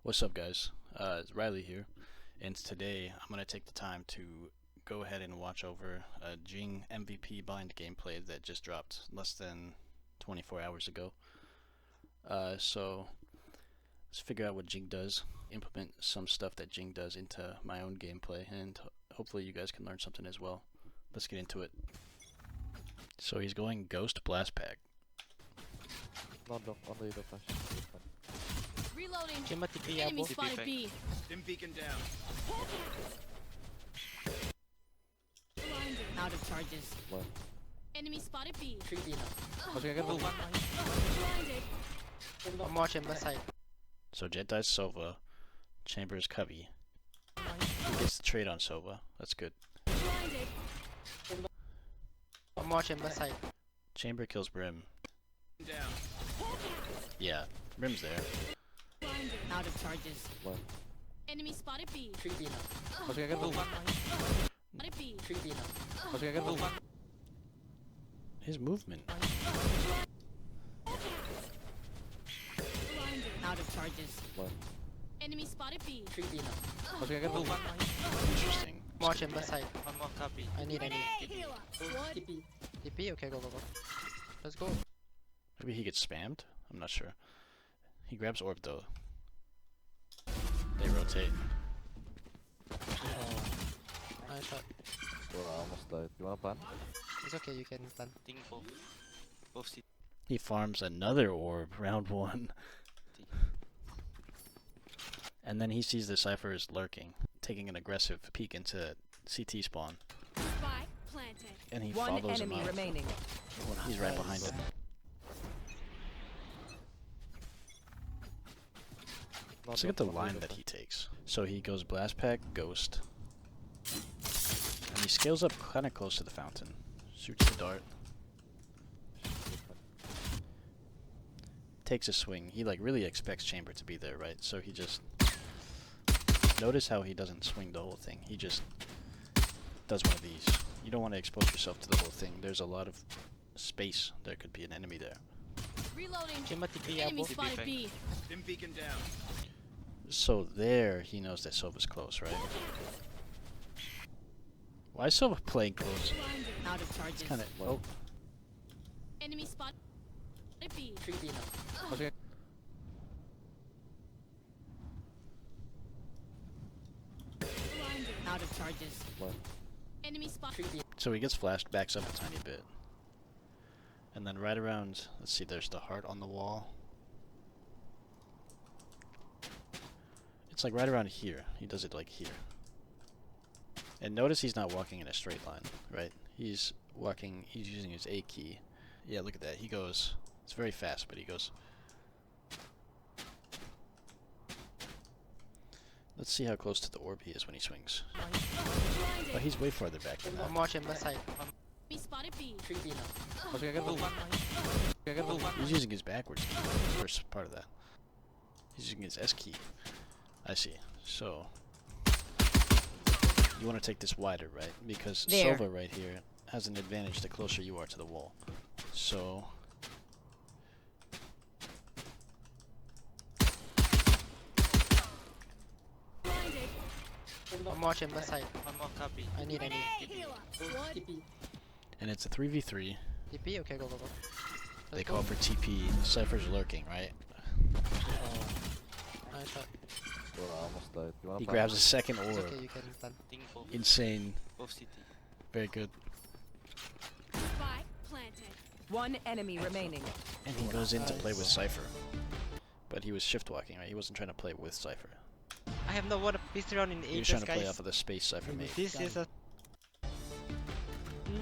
What's up, guys? It's Riley here, and today I'm going to take the time to go ahead and watch over a Jinggg MVP bind gameplay that just dropped less than 24 hours ago. So let's figure out what Jinggg does, implement some stuff that Jinggg does into my own gameplay, and hopefully you guys can learn something as well. Let's get into it. So he's going Ghost Blast Pack. No, only the flash. Reloading. Enemy spotted B. Stim beacon down. Out of charges. What? Enemy spotted B. Blinded. I'm watching left side. So Jet dies Sova, Chambers Covey. He gets the trade on Sova. That's good. I'm watching left side. Chamber kills Brim. Down. Yeah, Brim's there. Out of charges. What? Enemy spotted B. Spotted B. His movement. Out of charges. What? Enemy spotted B. Interesting. I'm watching left side. One more copy. I need. What? TP? Okay, go. Let's go. Maybe he gets spammed? I'm not sure. He grabs orb though. They rotate. I thought Bro, I almost died. You wanna plan? it's okay, you can plan. Think both city. He farms another orb, round one. And then he sees the Cypher is lurking, taking an aggressive peek into CT spawn. Spy planted. And he One follows him enemy out. remaining. He's right behind him. Let's look at the line that he takes. So he goes Blast Pack, Ghost. And he scales up kind of close to the fountain. Shoots the dart. Takes a swing. He like really expects Chamber to be there, right? So he just... Notice how he doesn't swing the whole thing. He just does one of these. You don't want to expose yourself to the whole thing. There's a lot of space. There could be an enemy there. Reloading. Enemy spotted B. Stim beacon down. So there, he knows that Sova's close, right? Why is Sova playing close? Out of charges. It's kind of... Oh, Enemy spotted B. Out of charges. What? Enemy spotted. so he gets flashed, backs up a tiny bit. And then right around... Let's see, there's the heart on the wall. It's like right around here. He does it like here. And notice he's not walking in a straight line, right? He's walking, he's using his A key. Yeah, look at that. He goes, it's very fast, but he goes. Let's see how close to the orb he is when he swings. Oh, he's way farther back than that. I'm watching left side. Enemy spotted B. He's using his backwards key, first part of that. He's using his S key. I see. So, you want to take this wider, right? Because There. Sova right here has an advantage the closer you are to the wall. So, I'm watching left side. One more copy. I need. What? and it's a 3v3. TP? Okay, go. They Let's call go. for TP. Cypher's lurking, right? I thought Bro, I almost died. You wanna He plan? grabs a second it's orb. okay, you can plan. Think Insane. both city. Very good. Spy planted. One enemy remaining. And he goes in to play with Cypher. But he was shift walking, right? He wasn't trying to play with Cypher. I have no water pistol round in He was Aegis, trying to play guys. off of the space Cypher made. This is a...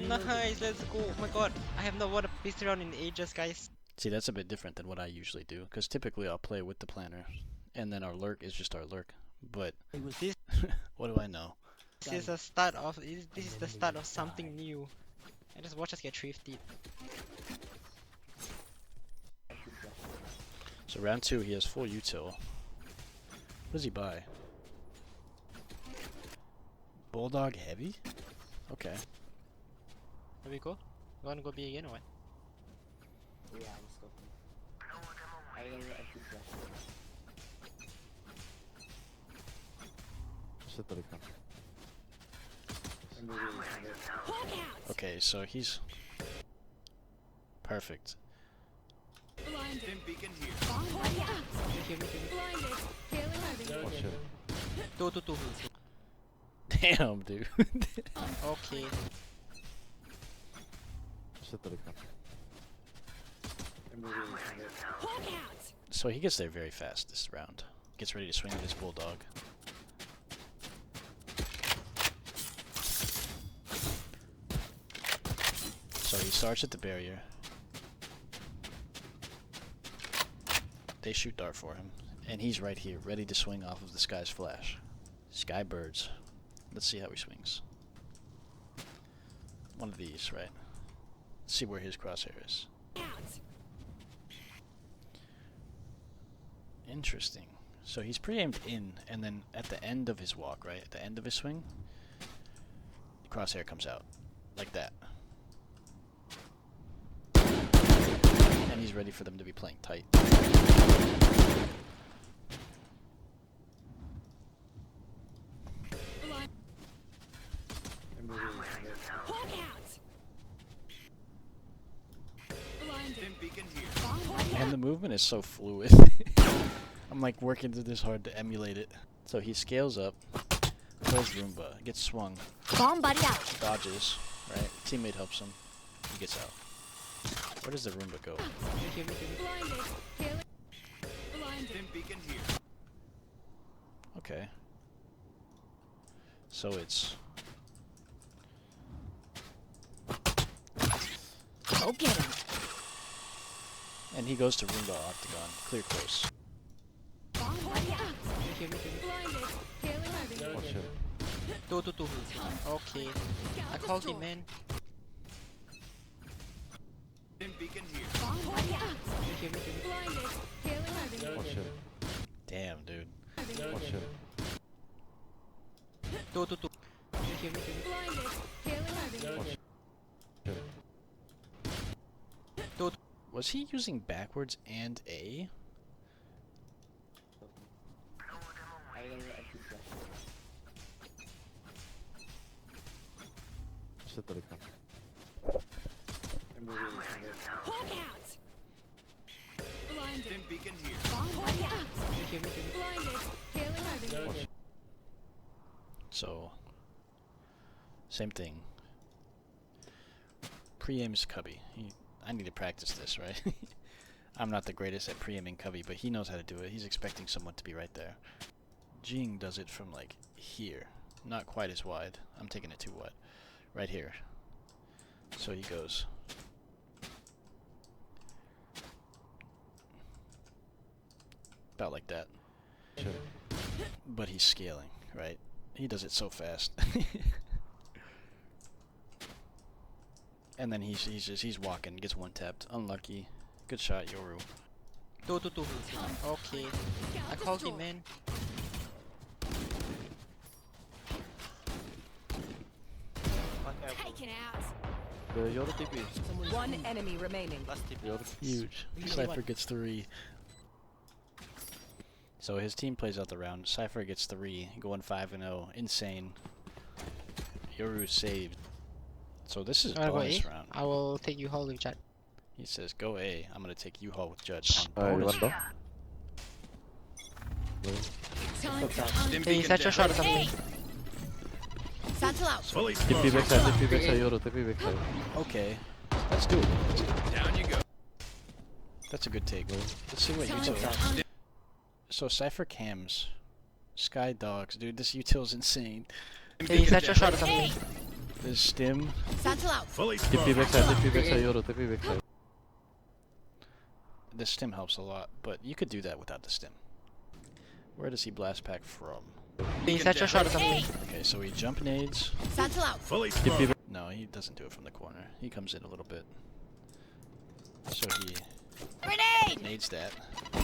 Nice, let's go. Oh my god. I have no water pistol round in Aegis, guys. See, that's a bit different than what I usually do. Because typically I'll play with the planner. And then our lurk is just our lurk. But, This what do I know? is the start of... This is the start of something new. And just watch us get thrifted. So round 2, he has full util. What does he buy? Bulldog heavy? Okay. Here we go. You wanna go B again or what? Yeah, let's go. I will empty flash. Sitter ikka. Hawk out. Okay, so he's perfect. Blinded. Dim beacon here. Hawk out. Here, here. Blinded. Hailing heavy. Watch it. 2. Damn, dude. Okay. Sitter ikka. Hawk out. So he gets there very fast this round. Gets ready to swing with his bulldog. So he starts at the barrier. They shoot dart for him. And he's right here, ready to swing off of the Sky's flash. Skybirds. Let's see how he swings. One of these, right? Let's see where his crosshair is. Out. Interesting. So he's pre-aimed in, and then at the end of his walk, right? At the end of his swing, the crosshair comes out. Like that. And he's ready for them to be playing tight. Blind. Hawk out. Blinded. Dim beacon here. Hawk out. And the movement is so fluid. I'm like working through this hard to emulate it. So he scales up, pulls Roomba, gets swung, Bomb buddy out. dodges, right? Teammate helps him. He gets out. Where does the Roomba go? Here, here. Blinded. Hailing. Blinded. Dim beacon here. Okay. So it's Go get him. and he goes to Roomba Octagon, clear close. Bomb buddy out. Here, here. Blinded. Hailing heavy. Watch it. 2. Okay. I called him, man. Dim beacon here. Bomb buddy out. Here, here. Blinded. Hailing heavy. Watch it. Damn, dude. Watch it. 2. Here, here. Blinded. Hailing heavy. Watch it. Was he using backwards and A? Sitter ikka. Hawk out. Blinded. Dim beacon here. Bomb buddy out. Here, here. Blinded. Hailing heavy. Watch it. So, same thing. Pre-aims Cubby. I need to practice this, right? I'm not the greatest at pre-aiming Cubby, but he knows how to do it. He's expecting someone to be right there. Jinggg does it from like here. Not quite as wide. I'm taking it too wide. Right here. So he goes. About like that. Watch it. But he's scaling, right? He does it so fast. And then he's walking, gets one tapped. Unlucky. Good shot, Yoru. 2. Okay. I called him, man. One airborne. Taken out. The Yoru TP. One enemy remaining. Last TP. Yoru. Huge. Really Cypher what? gets 3. So his team plays out the round. Cypher gets 3, going 5-0. Insane. Yoru saved. So this is Alright, bonus boy. round. I will take you hold with chat. He says, go A. I'm going to take U-Haul with Judge on You bonus. want Time to Dim Hey, beacon set your down. shot or something. Satchel out. Fully TP exposed. backside, Yoru, TP backside. Okay. Let's do it. Down you go. That's a good take. Let's see what Time util. to So Cypher cams, Sky Dogs, dude. This util's insane. Dim Hey, beacon set your down. shot or something. There's Stim. Satchel out. Fully TP exposed. backside, Yoru, TP backside. The Stim helps a lot, but you could do that without the Stim. Where does he blast pack from? Hey, set your shot or something. Okay, so he jump nades. Satchel out. Fully TP exposed. back. No, he doesn't do it from the corner. He comes in a little bit. So he Grenade. nades that.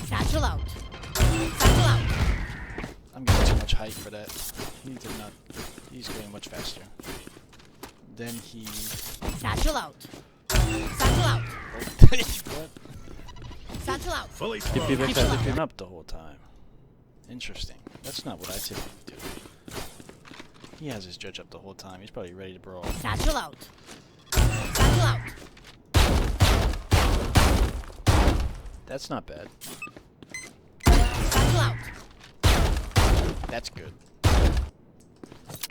Satchel out. Satchel out. I'm getting too much height for that. He did not. He's going much faster. Then he. Satchel out. Satchel out. What? Satchel out. Fully TP exposed. Keeps backside, looking up the whole time. Interesting. That's not what I typically do. He has his judge up the whole time. He's probably ready to brawl. Satchel out. Satchel out. That's not bad. Satchel out. That's good.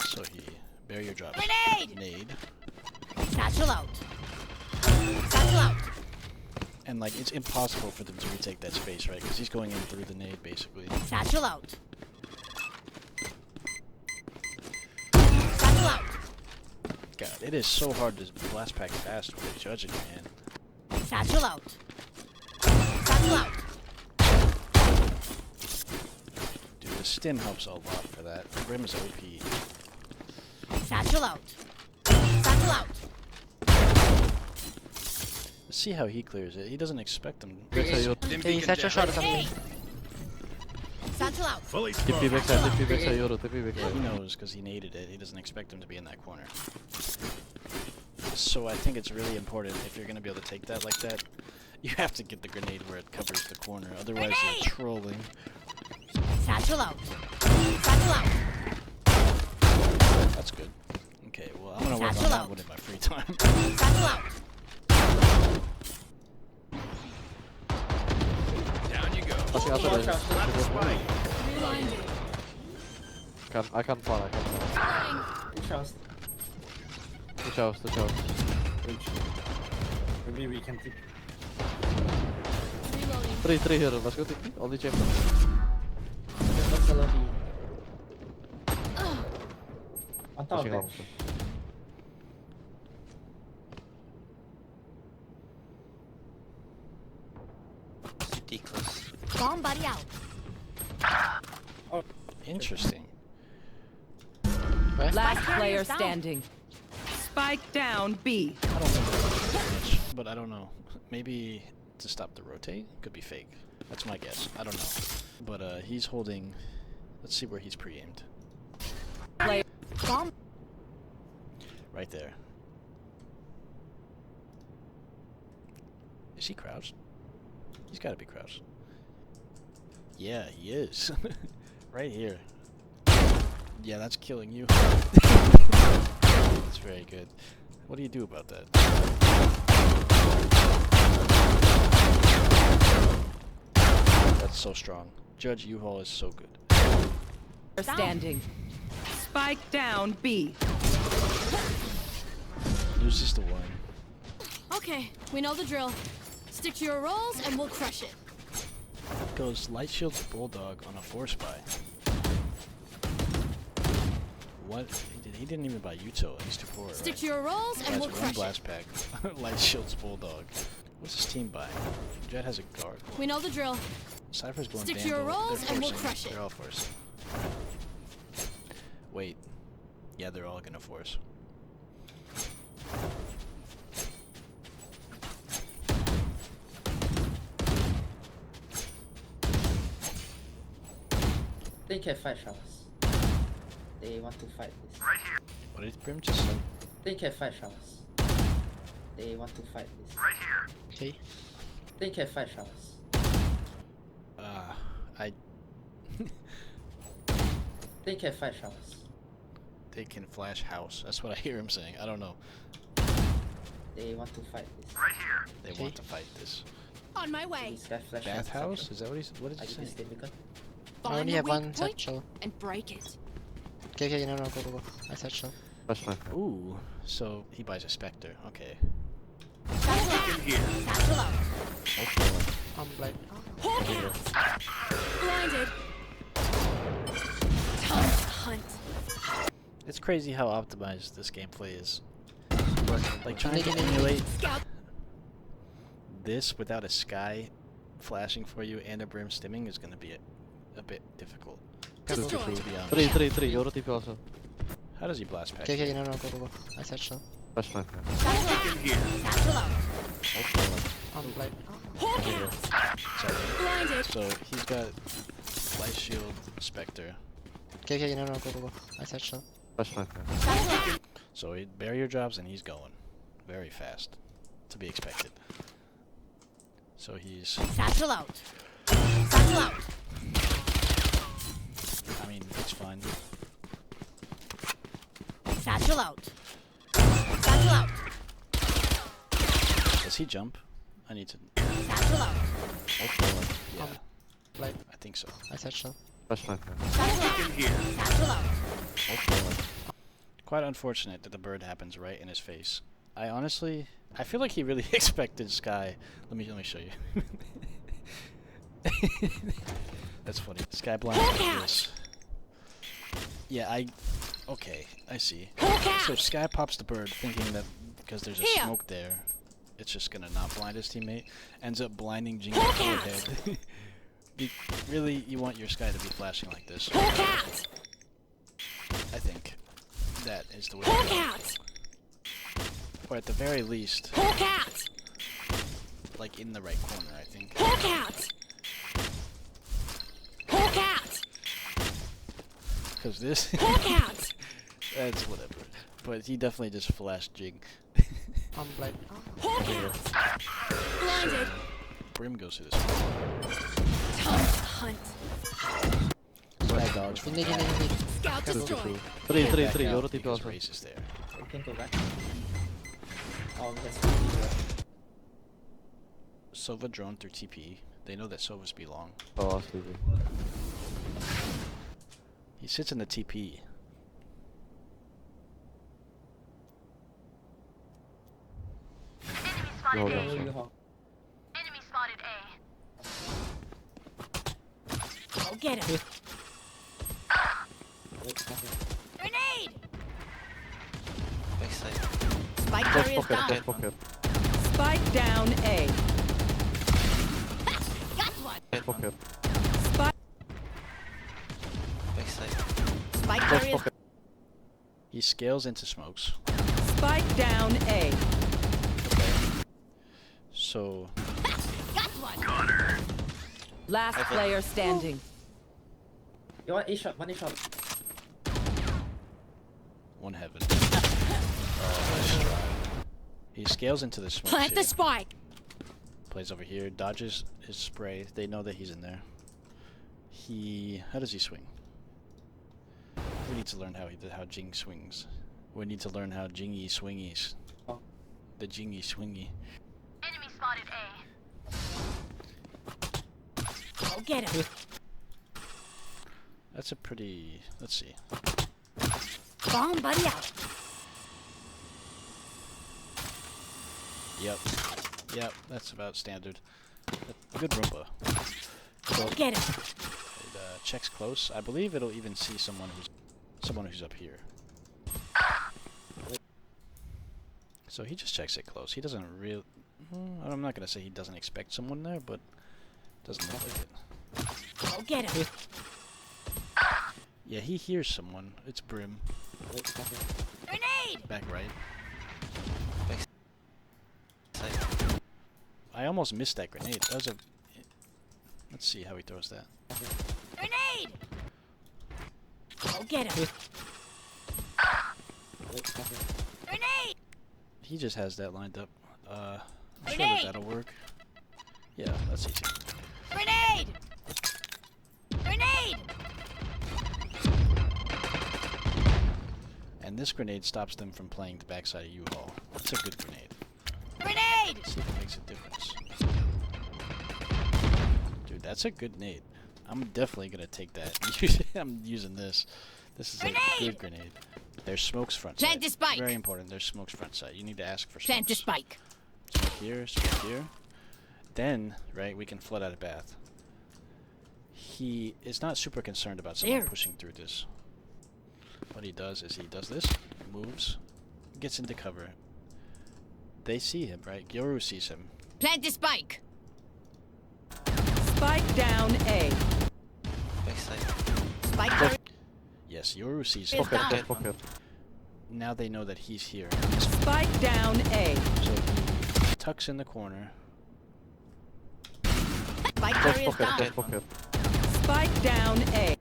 So he barrier drops. Grenade! Nade. Satchel out. Satchel out. And like it's impossible for them to retake that space, right? Because he's going in through the nade basically. Satchel out. Satchel out. God, it is so hard to blast pack fast with a judge in your hand. Satchel out. Satchel out. Dude, the stim helps a lot for that. The Brim is OP. Satchel out. Satchel out. Let's see how he clears it. He doesn't expect them. Backside euro. Dim Hey, beacon satchel down. shot or something. Satchel out. Fully TP smoked. backside, TP backside euro, TP He backside. knows because he naded it. He doesn't expect him to be in that corner. So I think it's really important if you're going to be able to take that like that, you have to get the grenade where it covers the corner. Otherwise Grenade! you're trolling. Satchel out. Satchel out. That's good. Okay, well I'm going to work on Satchel that out. one in my free time. Satchel out. Down you go. Passing outside. Plant the spike. Blinded. I can't fall, I can't fall. Which house? Which house, which house? Which? Maybe we can take. Reloading. 3 here, let's go TP. Only chamber. What's the lobby? On top of Pushing that. on. Bomb buddy out. Interesting. Last Spike player down. standing. Spike down B. I don't think that's much, but I don't know. Maybe to stop the rotate? Could be fake. That's my guess. I don't know. But he's holding... Let's see where he's pre-aimed. Play. Bomb. Right there. Is he crouched? He's gotta be crouched. Yeah, he is. Right here. Yeah, that's killing you. That's very good. What do you do about that? That's so strong. Judge U-Haul is so good. Standing. Spike down B. Loses the one. Okay, we know the drill. Stick to your roles and we'll crush it. Goes Light Shield's Bulldog on a 4-spy. What? He didn't even buy Util. He's too poor, Stick right? to your roles and He we'll has one crush blast it. pack. Light Shield's Bulldog. What's his team buying? Jet has a guard. We know the drill. Cypher's going Stick to Vandal. your roles They're and we'll forcing. crush it. They're all forcing. Wait. Yeah, they're all gonna force. They can fight showers. They want to fight this. What did Brim just say? They can fight showers. They want to fight this. Okay. They can fight showers. I... They can fight showers. They can flash house. That's what I hear him saying. I don't know. They want to fight this. They want to fight this. On my way. This guy flash Bathhouse? Is that what he's... What did I he did say? this difficult. I Find only the have weak one point satchel. and break it. Okay, okay, no, go, go, go. I satchel. Flash knife. Ooh, so he buys a Spectre. Okay. Satchel out. Satchel out. Okay. I'm blind. Hawk out. Blinded. Time to hunt. It's crazy how optimized this gameplay is. Like trying to Nigga, emulate Scout. this without a sky flashing for you and a brim stimming is gonna be a bit difficult. Destroy. To be honest. 3 euro TP also. How does he blast pack? Okay, okay, no, go, go, go. I satchel. Flash knife. Satchel out. Satchel out. Okay. I'm blind. Hawk out. Sorry. Blinded. So he's got Light Shield, Spectre. Okay, okay, no, go, go, go. I satchel. Flash knife. Satchel out. So he barrier drops and he's going very fast, to be expected. So he's, Satchel out. Satchel out. I mean, it's fine. Satchel out. Satchel out. Does he jump? I need to. Satchel out. Okay. Yeah. Like I think so. I said so. Flash knife. Satchel out. Satchel out. Okay. Quite unfortunate that the bird happens right in his face. I feel like he really expected Sky. Let me show you. That's funny. Sky blind like this. Yeah, okay, I see. So Sky pops the bird thinking that because there's a smoke there, it's just gonna not blind his teammate. Ends up blinding Jinggg in the forehead. Really, you want your Sky to be flashing like this? I think that is the way to go. Or at the very least, like in the right corner, I think. Because this, that's whatever. But he definitely just flashed Jinggg. I'm like, Blinded. Brim goes to this. Time to hunt. Bad dogs you from need, back. Scout destroyed. 3, Back 3, out go to T2 because also. Race is there. We can go back. Oh, that's Sova drone through TP. They know that Sovas belong. Oh, sleepy. He sits in the TP. Yo, hold Oh, on, you so. hog. Enemy spotted A. Go get him. Wait, nothing. Grenade. Backside. Spike Close carrier pocket, down. close pocket. Spike down A. Got one. Pocket. Spike. Backside. Spike Close carrier. pocket. He scales into smokes. Spike down A. So Got one. Last player standing. You want A shot, one A shot. one heaven. Oh, nice try. He scales into the smokes Plant here. the spike. Plays over here. Dodges his spray. They know that he's in there. How does he swing? We need to learn how Jinggg swings. We need to learn how Jinggg swingies. Oh. The Jinggg swingy. Enemy spotted A. Go get him. That's a pretty. Let's see. Bomb buddy out. Yep. Yep. That's about standard. Good Roomba. Go get him. It checks close. I believe it'll even see someone who's up here. So he just checks it close. He doesn't really. I'm not gonna say he doesn't expect someone there, but doesn't look like it. Go get him. Yeah, he hears someone. It's Brim. Wait, nothing. Grenade. Back right. Backside. I almost missed that grenade. That was a. Let's see how he throws that. Grenade. Go get him. Wait, nothing. Grenade. He just has that lined up. I'm sure that Grenade! that'll work. Yeah, that's easy. Grenade. Grenade. And this grenade stops them from playing the backside of U-Haul. It's a good grenade. Grenade. Let's see if it makes a difference. Dude, that's a good nade. I'm definitely gonna take that. I'm using this. This is a good grenade. There's smokes front side. Plant the spike. Very important. There's smokes front side. You need to ask for smokes. Plant the spike. Smoke here, smoke here. Then, right, we can flood out of bath. He is not super concerned about someone There. pushing through this. What he does is he does this, moves, gets into cover. They see him, right? Gyoru sees him. Plant the spike. Spike down A. Backside. Spike carrier. Yes, Yoru sees Is him. Pocket, down. close pocket. Now they know that he's here. Spike down A. So he tucks in the corner. Spike Close carrier is pocket, down. close pocket. Spike down A.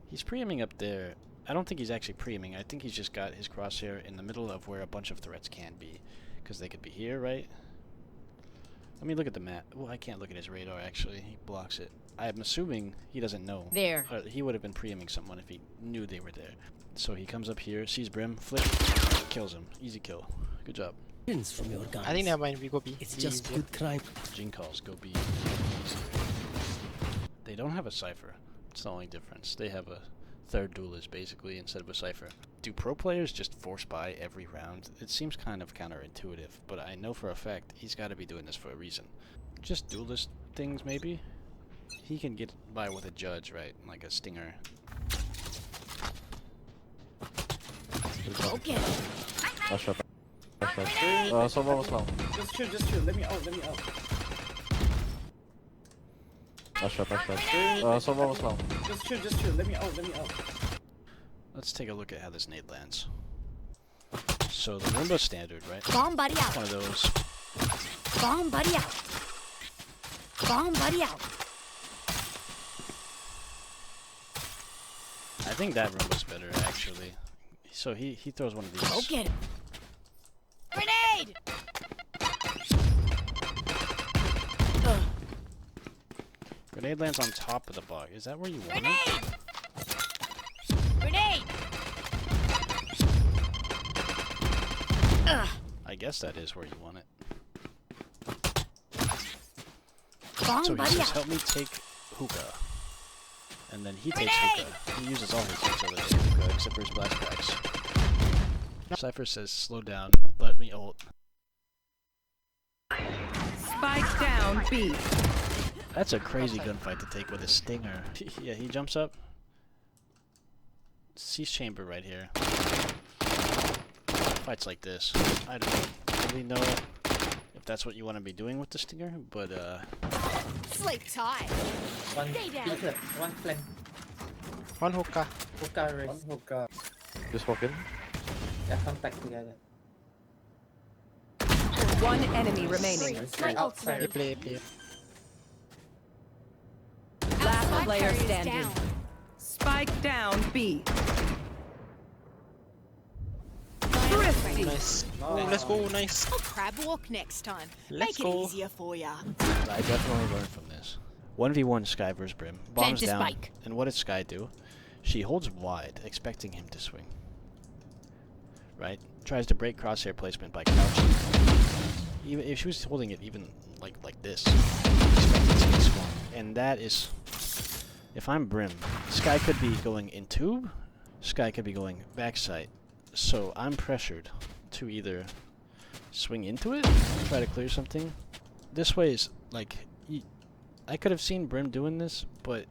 He's pre-aiming up there. I don't think he's actually pre-aiming. I think he's just got his crosshair in the middle of where a bunch of threats can be. Because they could be here, right? Let Let me look at the map. Well, I can't look at his radar actually. He blocks it. I'm assuming he doesn't know. There. He would have been pre-aiming someone if he knew they were there. So he comes up here, sees Brim, flip, kills him. Easy kill. Good job. From your guns. I think never mind, we go B. It's B just easier. good crime. Jinggg calls, go B. They don't have a cipher. It's the only difference. They have a third duelist basically instead of a cipher. Do pro players just force buy every round? It seems kind of counterintuitive, but I know for a fact he's got to be doing this for a reason. Just duelist things maybe? He can get by with a judge, right? Like a stinger. Okay. Last shot. Last shot. Someone was long. Just chill, let me out. Last shot. Someone was long. Just chill, let me out. Let's take a look at how this nade lands. So the Roomba standard, right? Bomb buddy out. One of those. Bomb buddy out. Bomb buddy out. I think that Roomba's better actually. So he throws one of these. Go get him. Grenade! Grenade lands on top of the bug. Is that where you want it? Grenade! I guess that is where you want it. Bomb So he buddy says, out. help me take hookah. And then he takes hookah. He uses all his hits over there, hookah, except for his blast cracks. Cypher says, slow down, let me ult. Spike down B. That's a crazy gunfight to take with a stinger. Yeah, he jumps up. Sees chamber right here. Fights like this. I don't really know if that's what you want to be doing with the stinger, but Sleep tight. One Stay down. clip, one flank. One hookah. Hookah race. Just walk in. Yeah, contact together. One enemy remaining. It's like outside. Play. Last Outside player carrier is standing. down. Spike down B. Thrifty. Nice. Oh, let's go, nice. I'll crab walk next time. Let's Make go. it easier for ya. I definitely learned from this. 1v1 Skye vs Brim. Bombs Plant a down. spike. And what does Skye do? She holds wide, expecting him to swing. Right? Tries to break crosshair placement by crouching. Even if she was holding it even like this, expecting to get swung. And that is, if I'm Brim, Skye could be going in tube, Skye could be going backside. So I'm pressured to either swing into it, try to clear something. This way is like, I could have seen Brim doing this, but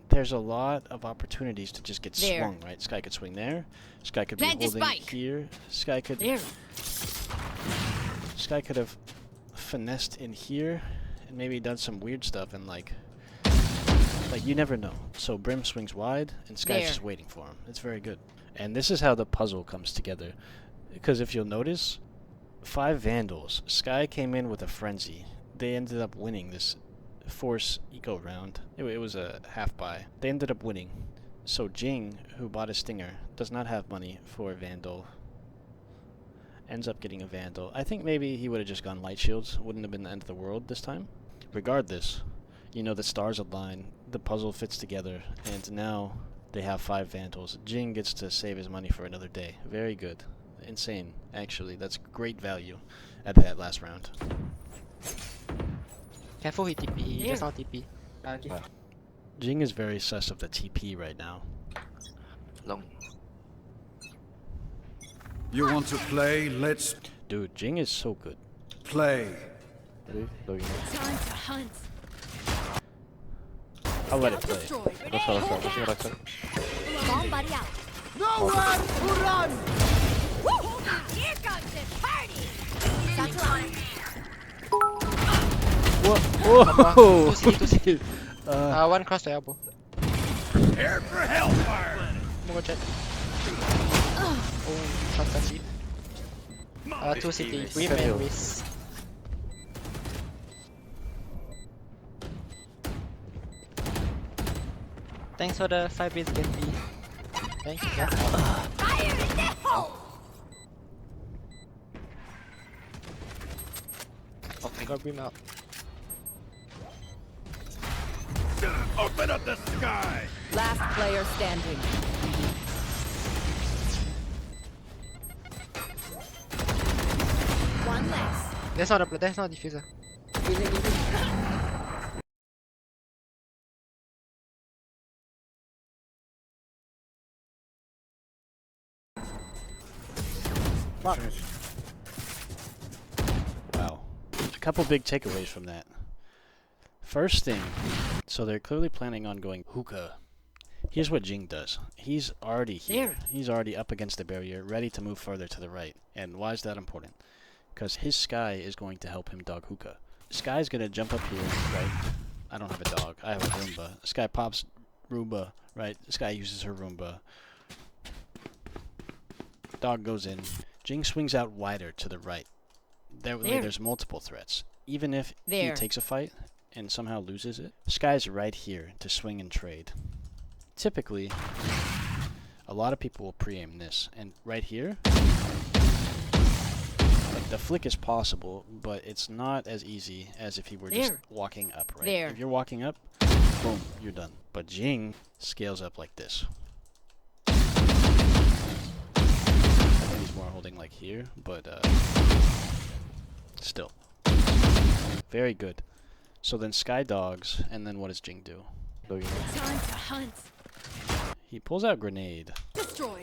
there's a lot of opportunities to just get There. swung, right? Skye could swing there. Skye could Plant be the holding spike. here. Skye could There. Skye could have finessed in here and maybe done some weird stuff and like you never know. So Brim swings wide and Skye's There. just waiting for him. It's very good. And this is how the puzzle comes together. Because if you'll notice, 5 Vandals. Skye came in with a frenzy. They ended up winning this Force Eco round. It was a half buy. They ended up winning. So Jinggg, who bought a stinger, does not have money for a Vandal. Ends up getting a Vandal. I think maybe he would have just gone light shields. Wouldn't have been the end of the world this time. Regardless, you know, the stars align. The puzzle fits together. And now they have 5 Vandals. Jinggg gets to save his money for another day. Very good. Insane, actually. That's great value at that last round. Careful with TP. He just now TP. Jinggg is very sus of the TP right now. Long. You want to play? Let's Dude, Jinggg is so good. play. Ready? Logging in. Time to hunt. I'll let it play. Destroyed. Last shot. Pushing right side. Bomb buddy out. Nowhere to run! Woo! Here comes the party. Satchel Whoa! 2 CT. One cross the elbow. Prepare for hellfire! Go check. Oh, shotgun seat. 2 CT. Brim and Whis. Thanks for the 5 bits, Genji. Thank you. Fire in the hole. Opening. got Brim out. Open up the sky! Last player standing. One less. That's not a diffuser. Wow. A couple big takeaways from that. First thing, so they're clearly planning on going hookah. Here's what Jinggg does. He's already here. There. He's already up against the barrier, ready to move further to the right. And why is that important? Because his Sky is going to help him dog hookah. Sky's going to jump up here, right? I don't have a dog. I have a Roomba. Sky pops Roomba, right? Sky uses her Roomba. Dog goes in. Jinggg swings out wider to the right. There's multiple threats. Even if he takes a fight and somehow loses it, Sky's right here to swing and trade. Typically, a lot of people will pre-aim this, and right here, like the flick is possible, but it's not as easy as if he were just walking up, right? If you're walking up, boom, you're done. But Jinggg scales up like this. I think he's more holding like here, but still. Very good. So then Sky dogs, and then what does Jinggg do? Time to hunt. He pulls out grenade. Destroy.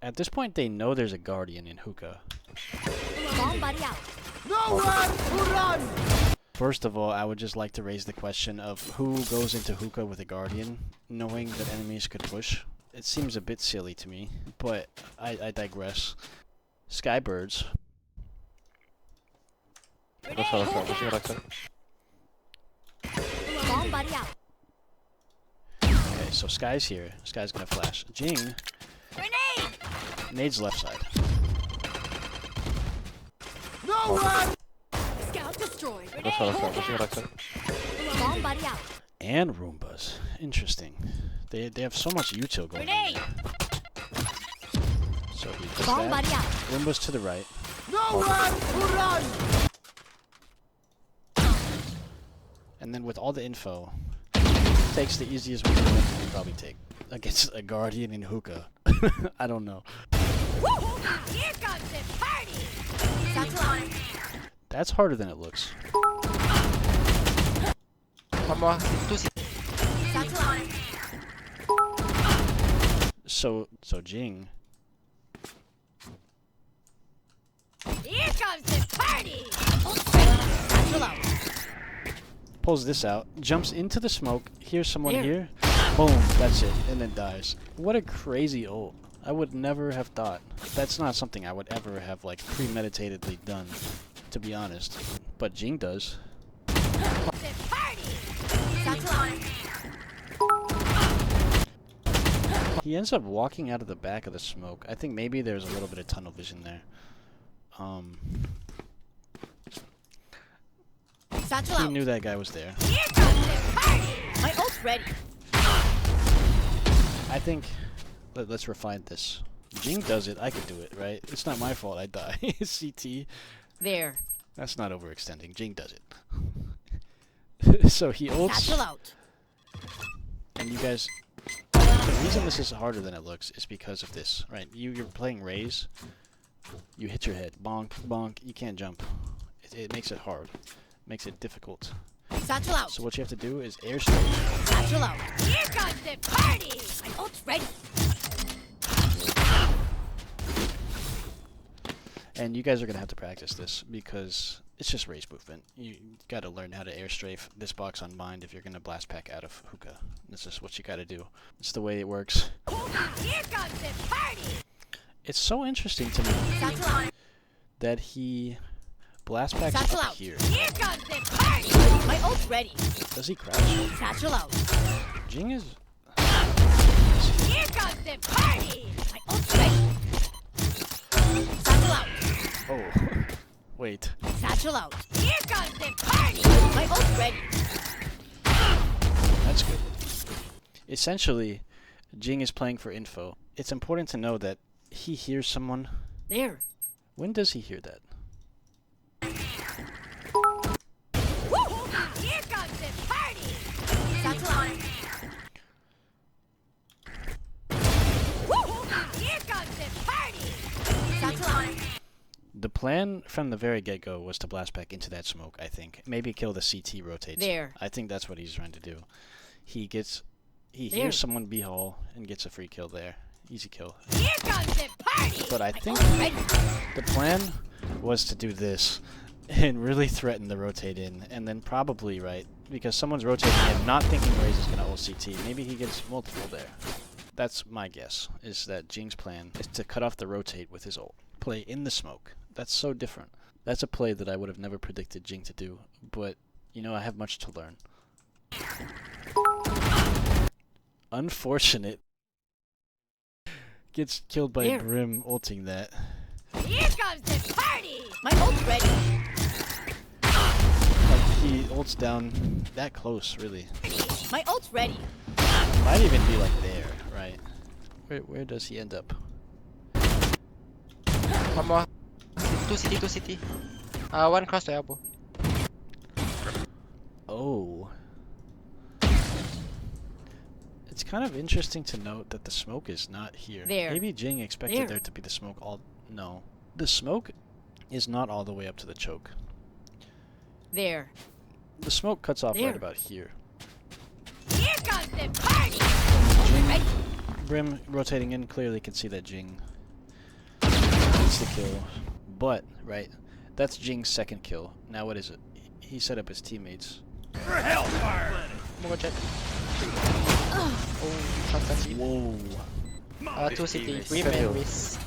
At this point, they know there's a Guardian in hookah. Bomb buddy out. Nowhere to run! First of all, I would just like to raise the question of who goes into hookah with a Guardian, knowing that enemies could push. It seems a bit silly to me, but I digress. Skybirds. Bomb buddy out. Okay, so Sky's here. Sky's gonna flash. Jinggg. Grenade. Nade's left side. Nowhere! Scout destroyed. Bomb buddy out. And Roombas. Interesting. They have so much util going on. So he does Bomb that. buddy out. Roombas to the right. Nowhere to run! And then with all the info, takes the easiest one you can probably take against a Guardian in hookah. I don't know. Here comes the party. That's harder than it looks. One more. Two C. So Jinggg Here comes the party. pulls this out, jumps into the smoke, hears someone here, boom, that's it, and then dies. What a crazy ult. I would never have thought. That's not something I would ever have like premeditatedly done, to be honest. But Jinggg does. He ends up walking out of the back of the smoke. I think maybe there's a little bit of tunnel vision there. He knew that guy was there. My ult's ready. I think let's refine this. Jinggg does it, I could do it, right? It's not my fault I die. CT. There. That's not overextending. Jinggg does it. So he ults. Out. And you guys, the reason this is harder than it looks is because of this, right? You're playing Raze. You hit your head. Bonk, bonk. You can't jump. It makes it hard. Makes it difficult. Satchel out. So what you have to do is airstrike. Satchel out. Here comes the party. My ult's ready. And you guys are going to have to practice this because it's just Raze movement. You got to learn how to airstrafe this box on bind if you're going to blast pack out of hookah. This is what you got to do. It's the way it works. Here comes the party. It's so interesting to me that he blast packs Satchel up out. here. Here comes the party. My ult's ready. Does he crouch? Satchel out. Jinggg is... Here comes the party. My ult's ready. Satchel out. Oh. Wait. Satchel out. Here comes the party. My ult's ready. That's good. Essentially, Jinggg is playing for info. It's important to know that he hears someone. There. When does he hear that? plan from the very get-go was to blast back into that smoke, I think. Maybe kill the CT rotates. There. I think that's what he's trying to do. He There. hears someone B hall and gets a free kill there. Easy kill. Here comes the party! But I think Right. the plan was to do this and really threaten the rotate in, and then probably, right, because someone's rotating in, not thinking Raze is going to ult CT. Maybe he gets multiple there. That's my guess, is that Jingg's plan is to cut off the rotate with his ult. Play in the smoke. That's so different. That's a play that I would have never predicted Jinggg to do, but, you know, I have much to learn. Unfortunate. Gets killed by There. Brim ulting that. Here comes the party! My ult's ready. Like, he ults down that close, really. My ult's ready. Might even be like there, right? Where does he end up? One more. 2 CT, 2 CT. One cross to elbow. Oh. It's kind of interesting to note that the smoke is not here. There. Maybe Jinggg expected There. there to be the smoke all... No. The smoke is not all the way up to the choke. There. The smoke cuts off There. right about here. Here comes the party! Right. Brim rotating in clearly can see that Jinggg gets the kill. But, right, that's Jingg's second kill. Now what is it? He set up his teammates. For hellfire! More jet. Oh, shotgun lead. Whoa. 2 CT. 50 3 race. man race.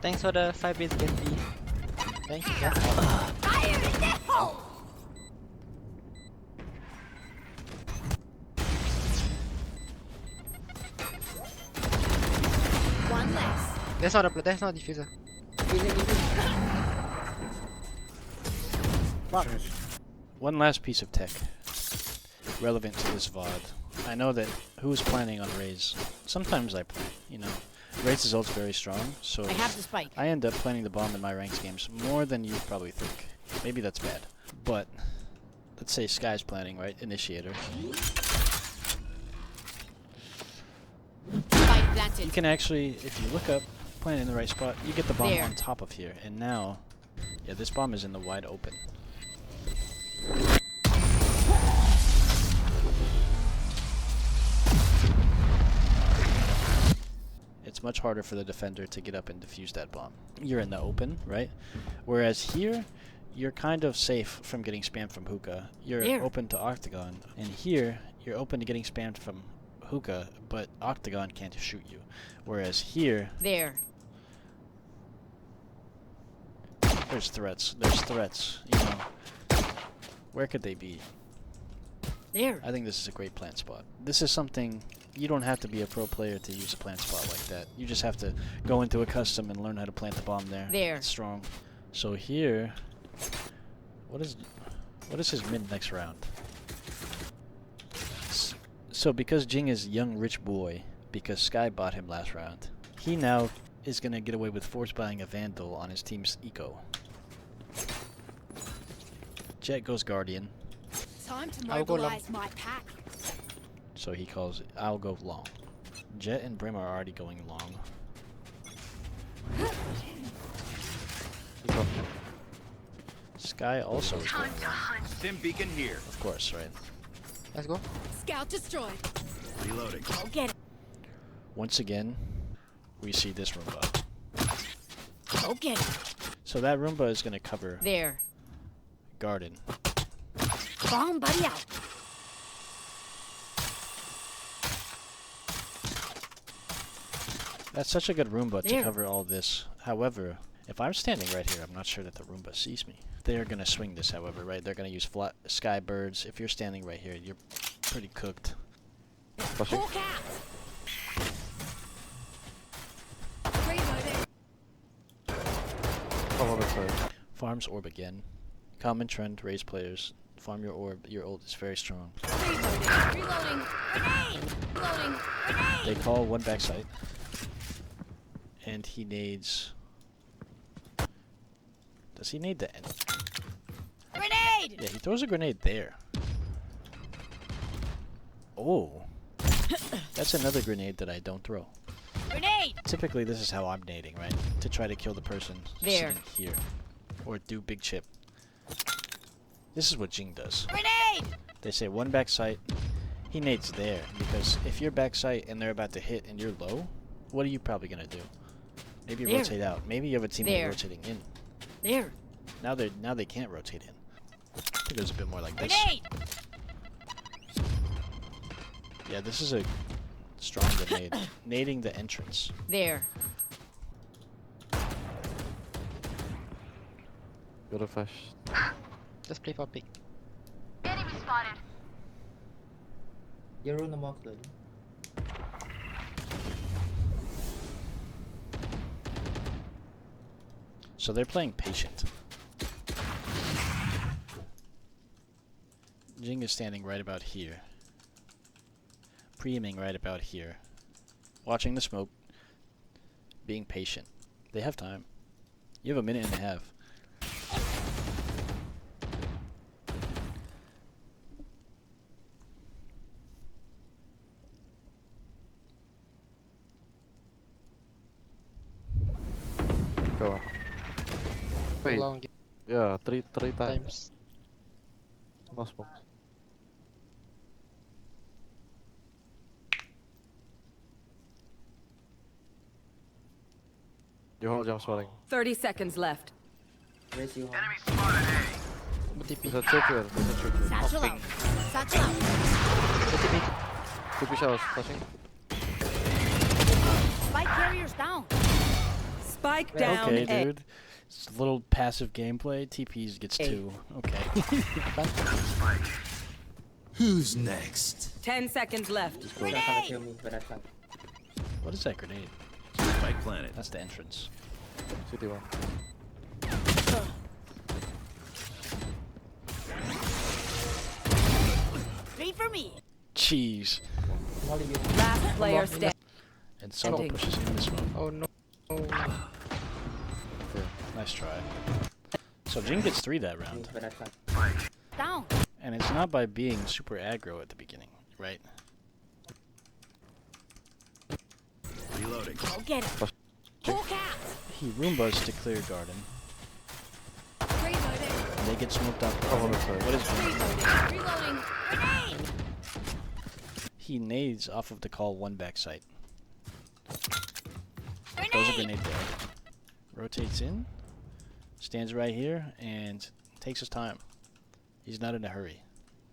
Thanks for the 5 base Genji. Thank you. Yeah. Fire in the hole! One less. That's not diffuser. One last piece of tech relevant to this VOD. I know that who's planning on Raze. Sometimes Raze's ult's very strong, so I have the spike. I end up planning the bomb in my ranked games more than you probably think. Maybe that's bad. But let's say Sky's planning, right? Initiator. Spike You planted. can actually, if you look up, plant it in the right spot, you get the bomb There. on top of here. And now, yeah, this bomb is in the wide open. It's much harder for the defender to get up and defuse that bomb. You're in the open, right? Whereas here, you're kind of safe from getting spammed from hookah. You're There. open to octagon. And here, you're open to getting spammed from hookah, but octagon can't shoot you. Whereas here, There. there's threats. There's threats, you know. Where could they be? There. I think this is a great plant spot. This is something, you don't have to be a pro player to use a plant spot like that. You just have to go into a custom and learn how to plant the bomb there. There. It's strong. So here, what is his mid next round? So because Jinggg is young rich boy, because Sky bought him last round, he now is gonna get away with force buying a Vandal on his team's eco. Jet goes Guardian. Time to I'll go long. mobilize my pack. So he calls it, I'll go long. Jet and Brim are already going long. Sky also is going long. Stim beacon here. Of course, right? Let's go. Scout destroyed. Reloading. Go get it. Once again, we see this Roomba. Go get it. So that Roomba is going to cover There. Garden. Bomb buddy out. That's such a good Roomba to There. cover all this. However, if I'm standing right here, I'm not sure that the Roomba sees me. They're going to swing this, however, right? They're going to use flat sky birds. If you're standing right here, you're pretty cooked. Pushing. Hawk out. Reloading. Come on the side. Farms orb again. Common trend, raise players. Farm your orb. Your ult is very strong. Reloading. Reloading. Grenade. Reloading. They Grenade. call one backside. And he nades... Does he nade the end? Grenade. Yeah, he throws a grenade there. Oh. That's another grenade that I don't throw. Grenade! Typically, this is how I'm nading, right? To try to kill the person There. sitting here. Or do big chip. This is what Jinggg does. Grenade! They say one back sight. He nades there, because if you're back sight and they're about to hit and you're low, what are you probably going to do? Maybe you There. rotate out. Maybe you have a teammate There. rotating in. There. Now they can't rotate in. I think it was a bit more like this. Grenade! Yeah, this is a strong grenade. Nading the entrance. There. Got a flash. Just play for pick. Your room no more good. So they're playing patient. Jinggg is standing right about here. Pre-aiming right about here. Watching the smoke. Being patient. They have time. You have a minute and a half. Go on. Wait. Long Yeah, three times. times. No smoke. You hold jump swelling. 30 seconds left. Raise you home. TP. There's a trick here. There's a trick here. Satchel out. Satchel out. TP. TP showers flashing. Spike carriers down. Spike down Okay, A. dude. It's a little passive gameplay. TPs gets 2. Okay. Who's next? 10 seconds left. You're not gonna kill me, but I tried. What is that grenade? Spike planet. That's the entrance. CT1. Three for me. Jeez. Molly, you. Last player standing. And Solo Ending. pushes in this one. Oh no. Nice try. So Jinggg gets 3 that round. But I tried. Down. And it's not by being super aggro at the beginning, right? Reloading. Go get him. HOOKAH! He roombas to clear garden. Reloading. And they get smoked out. Oh, sorry. What is Reloading. Reloading. Grenade! He nades off of the call 1 back sight. Throws a Grenade! grenade there. Rotates in. Stands right here and takes his time. He's not in a hurry.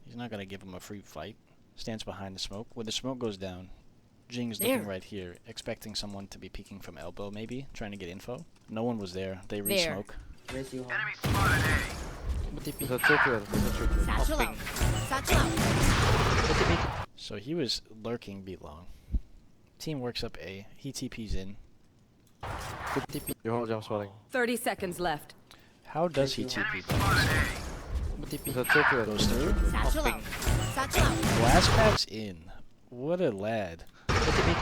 He's not going to give him a free fight. Stands behind the smoke. When the smoke goes down, Jingg's looking There. right here, expecting someone to be peeking from elbow maybe, trying to get info. No one was there. They There. re-smoke. Raise you home. TP. There's a trick here. There's a trick here. Satchel out. Satchel out. TP. So he was lurking B long. Team works up A. He TP's in. TP. You hold jump swelling. 30 seconds left. How does he TP? TP. There's a trick here. Goes through. Satchel out. Satchel out. Blast pack's in. What a lad. TP.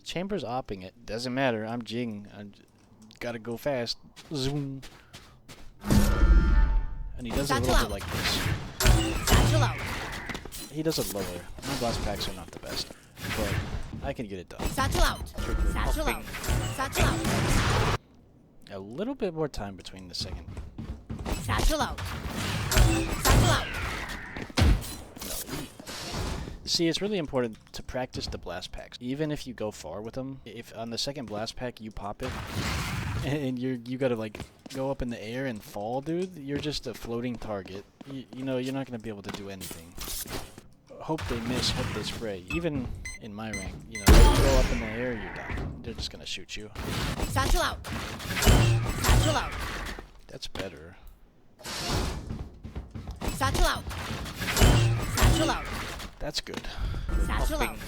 Chambers opping it. Doesn't matter. I'm Jinggg. I gotta go fast. Zoom. And he does a Satchel little out. bit like this. Satchel out. He does it lower. My blast packs are not the best, but I can get it done. Satchel out. Satchel out. Satchel out. A little bit more time between the second. Satchel out. Satchel out. See, it's really important to practice the blast packs. Even if you go far with them, if on the second blast pack you pop it, and you gotta like go up in the air and fall, dude, you're just a floating target. You know, you're not gonna be able to do anything. Hope they miss, hope they spray. Even in my rank, you know, you go up in the air, you're done. They're just gonna shoot you. Satchel out. Satchel out. That's better. Satchel out. Satchel out. That's good. Satchel out.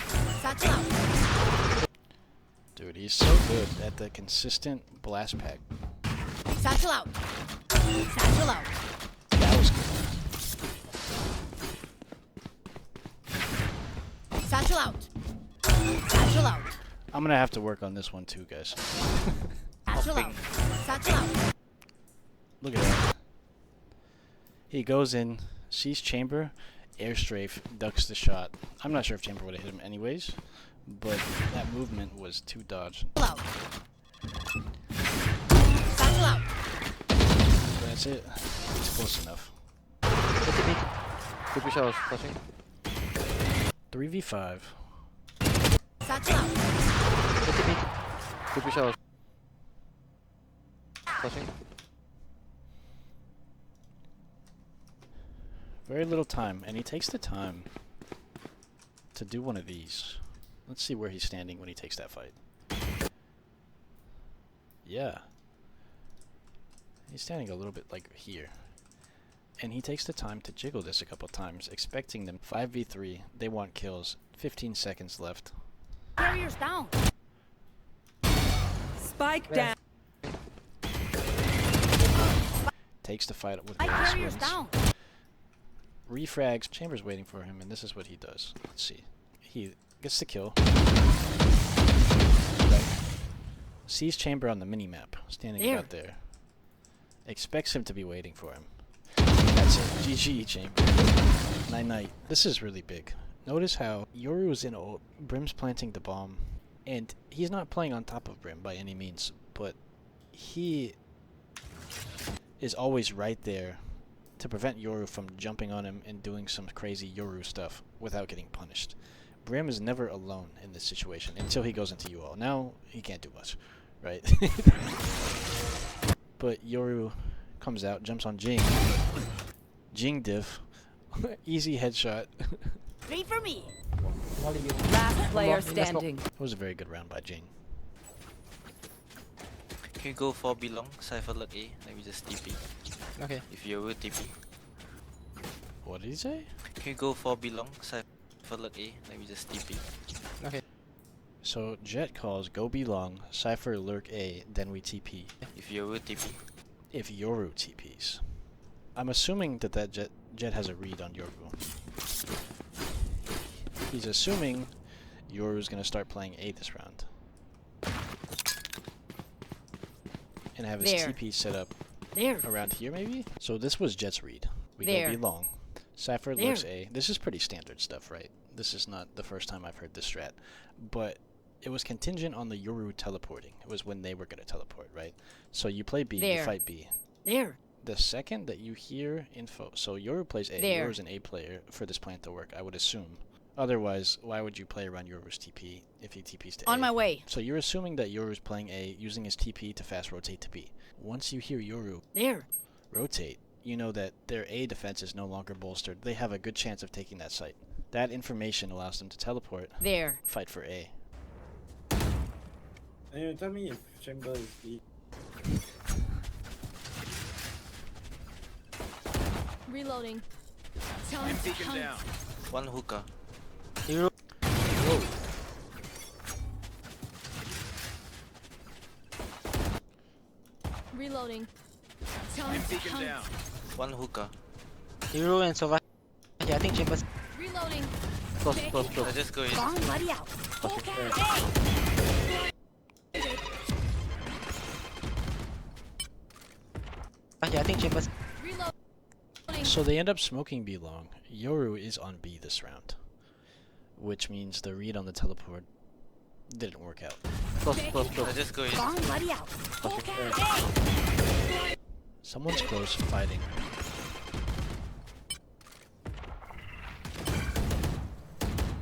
Satchel out. Dude, he's so good at the consistent blast pack. Satchel out. Satchel out. That was good. Satchel out. Satchel out. I'm gonna have to work on this one too, guys. Satchel out. Satchel out. Look at that. He goes in, sees chamber, air strafe, ducks the shot. I'm not sure if Chamber would have hit him anyways, but that movement was too dodged. Out. Satchel out. That's it. It's close enough. 2 showers flashing. 3v5. Satchel out. 2 showers flashing. Very little time, and he takes the time to do one of these. Let's see where he's standing when he takes that fight. Yeah. He's standing a little bit like here. And he takes the time to jiggle this a couple times, expecting them 5v3. They want kills. 15 seconds left. Barriers down. Spike down. Takes the fight with Spike Willis barriers wins. down. Refrags. Chamber's waiting for him, and this is what he does. Let's see. He gets the kill. Right. Sees Chamber on the mini-map, standing There. out there. Expects him to be waiting for him. That's it. GG, Chamber. Night-night. This is really big. Notice how Yoru's in ult, Brim's planting the bomb, and he's not playing on top of Brim by any means, but he is always right there to prevent Yoru from jumping on him and doing some crazy Yoru stuff without getting punished. Brim is never alone in this situation until he goes into UL. Now, he can't do much, right? But Yoru comes out, jumps on Jinggg. Jinggg diff. Easy headshot. 3 for me. Last player standing. It was a very good round by Jinggg. Can you go for belong? Cypher look A. Let me just TP. Okay. If you will TP. What did he say? Can you go for belong? Cypher look A. Let me just TP. Okay. So Jet calls go B long, Cypher lurk A, then we TP. If you will TP. If Yoru TPs. I'm assuming that Jet has a read on Yoru. He's assuming Yoru's gonna start playing A this round. And have his There. TP set up There. around here maybe? So this was Jet's read. We There. go B long. Cypher There. lurks A. This is pretty standard stuff, right? This is not the first time I've heard this strat. But it was contingent on the Yoru teleporting. It was when they were gonna teleport, right? So you play B, you There. fight B. There. The second that you hear info, so Yoru plays A, There. Yoru's an A player for this plant to work, I would assume. Otherwise, why would you play around Yoru's TP if he TPs to A? On my way. So you're assuming that Yoru's playing A, using his TP to fast rotate to B. Once you hear Yoru There. rotate, you know that their A defense is no longer bolstered. They have a good chance of taking that site. That information allows them to teleport, There. fight for A. Anyway, tell me if Chamber is B. Reloading. Time to hunt. One hookah. Reloading. Time to hunt. One hookah. Hero and Sova. Yeah, I think Chambers. Reloading. Close. I just go in. Bomb buddy out. Yeah, I think Chambers. Reloading. So they end up smoking B long. Yoru is on B this round, which means the read on the teleport didn't work out. Close. I just go in. Bomb buddy out. Someone's close fighting.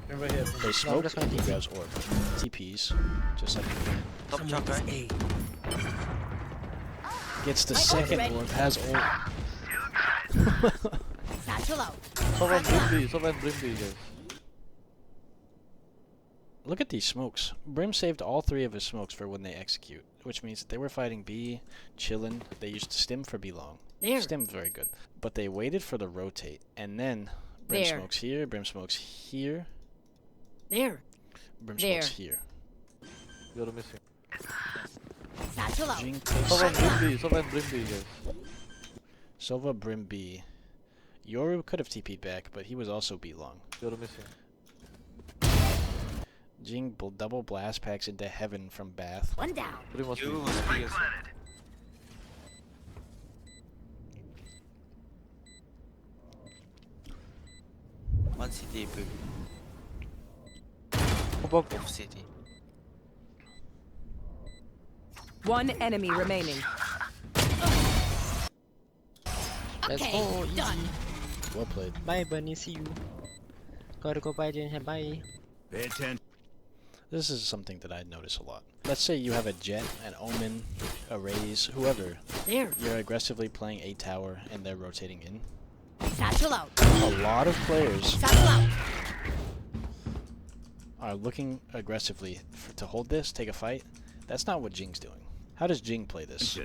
Chamber here. They smoke just gonna and he TP. grabs orb. TPs, just like Top chop, right? gets the My ult's second ready. orb, has ult. Satchel out. Someone bring B, guys. Look at these smokes. Brim saved all 3 of his smokes for when they execute, which means that they were fighting B, chillin'. They used stim for B long. There. Stim very good. But they waited for the rotate, and then Brim There. smokes here, Brim smokes here, There. Brim There. smokes here. You're missing. Satchel out. Jinggg takes Someone bring B, guys. Sova, Brim B. Yoru could have TP'd back, but he was also B long. You're missing. Jinggg double blast packs into heaven from Bath. One down. Brim was B. You was B as well. One city, boo. Both city. One enemy remaining. Let's Okay, go. Easy. done. Well played. Bye, Bunny. See you. Gotta go bye, Jen. Bye. Pay attention. This is something that I notice a lot. Let's say you have a Jet, an Omen, a Raze, whoever. There. You're aggressively playing a tower and they're rotating in. Satchel out. A lot of players Satchel out. are looking aggressively to hold this, take a fight. That's not what Jingg's doing. How does Jinggg play this?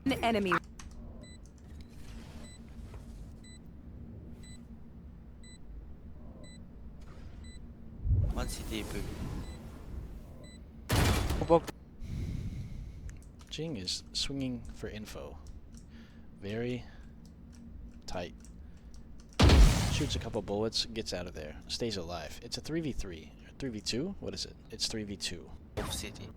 One enemy. One city, boo. Jinggg is swinging for info. Very tight. Shoots a couple bullets, gets out of there, stays alive. It's a 3v3. 3v2? What is it? It's 3v2. Both city.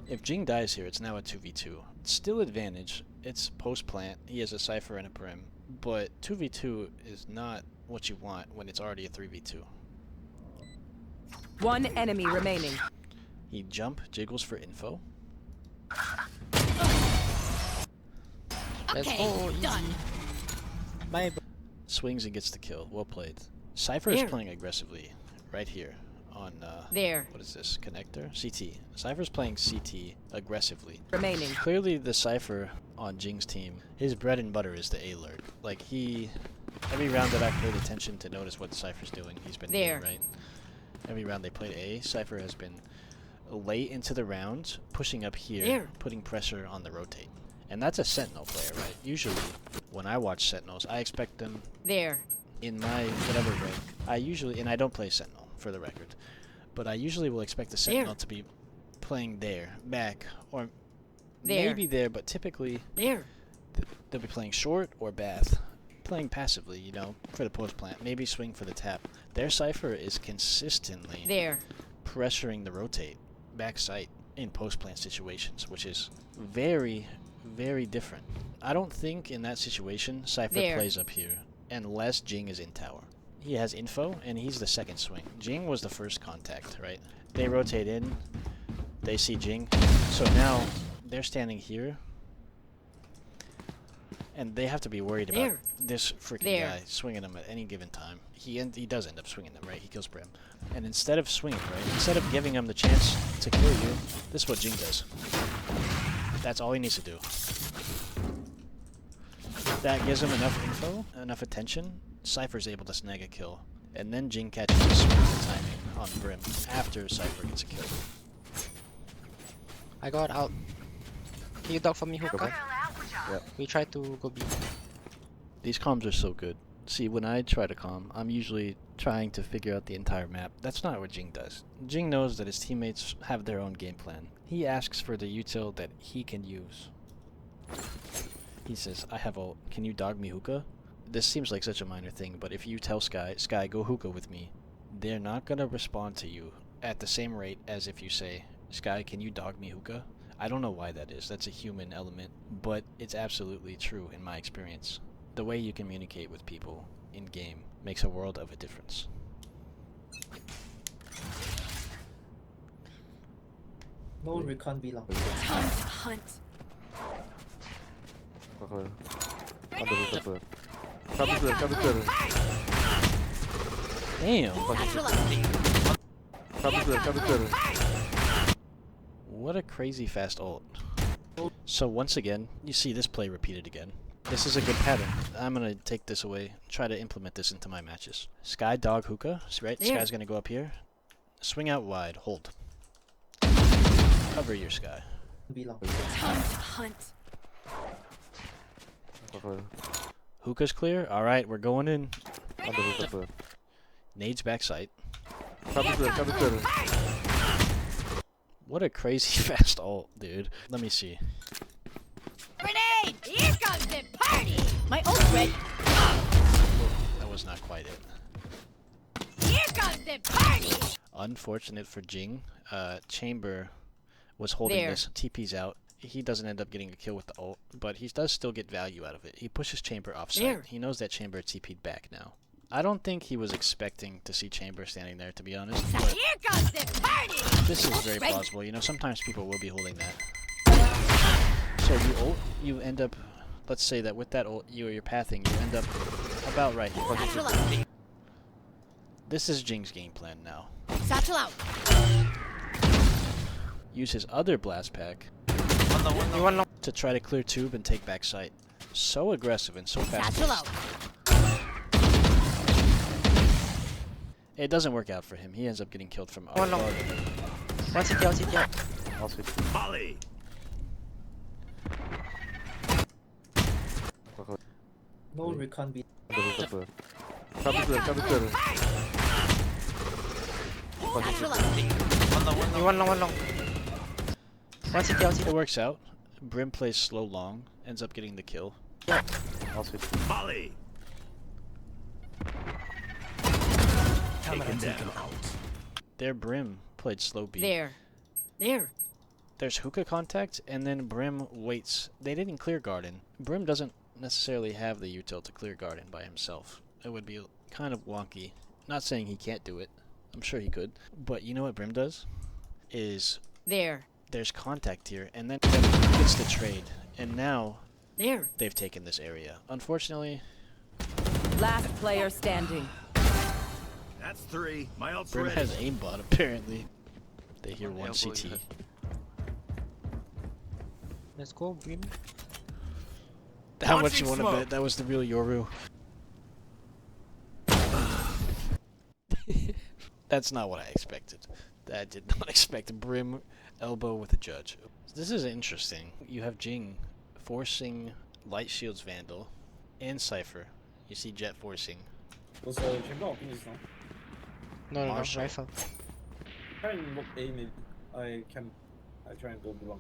If Jinggg dies here, it's now a 2v2. It's still advantage. It's post-plant. He has a Cypher and a Prim. But 2v2 is not what you want when it's already a 3v2. One enemy remaining. He jiggles for info. Let's Okay, go. Easy. done. Bye. Swings and gets the kill. Well played. Cypher is There. playing aggressively right here on, There. what is this? Connector? CT. Cypher's playing CT aggressively. Remaining. Clearly the Cypher on Jingg's team, his bread and butter is the A-lurk. Like every round that I've paid attention to notice what the Cypher's doing, he's been There. A, right? Every round they played A, Cypher has been late into the round, pushing up here, There. putting pressure on the rotate. And that's a Sentinel player, right? Usually, when I watch Sentinels, I expect them There. in my whatever rank. And I don't play Sentinel, for the record, but I usually will expect the Sentinel to be playing there, back, or There. maybe there, but typically There. they'll be playing short or bath, playing passively, you know, for the post plant, maybe swing for the tap. Their Cypher is consistently There. pressuring the rotate, back sight, in post plant situations, which is very, very different. I don't think in that situation Cypher There. plays up here unless Jinggg is in tower. He has info and he's the second swing. Jinggg was the first contact, right? They rotate in, they see Jinggg, so now they're standing here and they have to be worried about There. this freaking There. guy swinging them at any given time. He does end up swinging them, right? He kills Brim. And instead of swinging, right? Instead of giving him the chance to kill you, this is what Jinggg does. That's all he needs to do. That gives him enough info, enough attention. Cypher's able to snag a kill. And then Jinggg catches the swing timing on Brim after Cypher gets a kill. I got out. Can you dog for me, Hookah? Yep. We try to go B. These comms are so good. See, when I try to comm, I'm usually trying to figure out the entire map. That's not what Jinggg does. Jinggg knows that his teammates have their own game plan. He asks for the util that he can use. He says, I have ult. Can you dog me hookah? This seems like such a minor thing, but if you tell Sky, go hookah with me, they're not going to respond to you at the same rate as if you say, Sky, can you dog me hookah? I don't know why that is. That's a human element, but it's absolutely true in my experience. The way you communicate with people in game makes a world of a difference. No recon B long. Time to hunt. Okay. Under the clear. Copy clear, copy clear. Damn! Satchel out. Copy clear, copy clear. What a crazy fast ult. So once again, you see this play repeated again. This is a good pattern. I'm gonna take this away, try to implement this into my matches. Sky dog hookah, right? There. Sky's gonna go up here. Swing out wide, hold. Cover your Sky. B long. Time to hunt. Okay. Hookah's clear? Alright, we're going in. Under the clear. Nade's backside. Copy clear, copy clear. What a crazy fast ult, dude. Let me see. Grenade! Here comes the party! My ult's ready. That was not quite it. Here comes the party! Unfortunate for Jinggg. Chamber was holding There. this. TP's out. He doesn't end up getting a kill with the ult, but he does still get value out of it. He pushes Chamber offside. There. He knows that Chamber TP'd back now. I don't think he was expecting to see Chamber standing there, to be honest. So But here comes the party! this is very plausible. You know, sometimes people will be holding that. So you end up, let's say that with that you're pathing, you end up about right here. Satchel out. This is Jingg's game plan now. Satchel out. Use his other blast pack One long. to try to clear tube and take back sight. So aggressive and so fast. Satchel out. It doesn't work out for him. He ends up getting killed from One long. One CT out, CT out. I'll switch. Molly. No recon B. Double. Come clear. Satchel out. One long, one long. One CT out, CT It works out. Brim plays slow long, ends up getting the kill. I'll switch. Molly. Taken down. Their Brim played slow B. There. There. There's hookah contact, and then Brim waits. They didn't clear garden. Brim doesn't necessarily have the util to clear garden by himself. It would be kind of wonky. Not saying he can't do it. I'm sure he could. But you know what Brim does? Is There. there's contact here, and then gets the trade. And now There. they've taken this area. Unfortunately, Last player standing. That's 3. My ult's Brim ready. has aimbot apparently. They hear One one elbow CT. ahead. Let's go, Brim. How much Launching you want to smoke. bet that was the real Yoru? That's not what I expected. I did not expect a Brim elbow with a judge. This is interesting. You have Jinggg forcing Light Shield's Vandal and Cypher. You see Jet forcing. Was chamber open just now? No, Marshall. rifle. Try and look A mid. I try and go belong.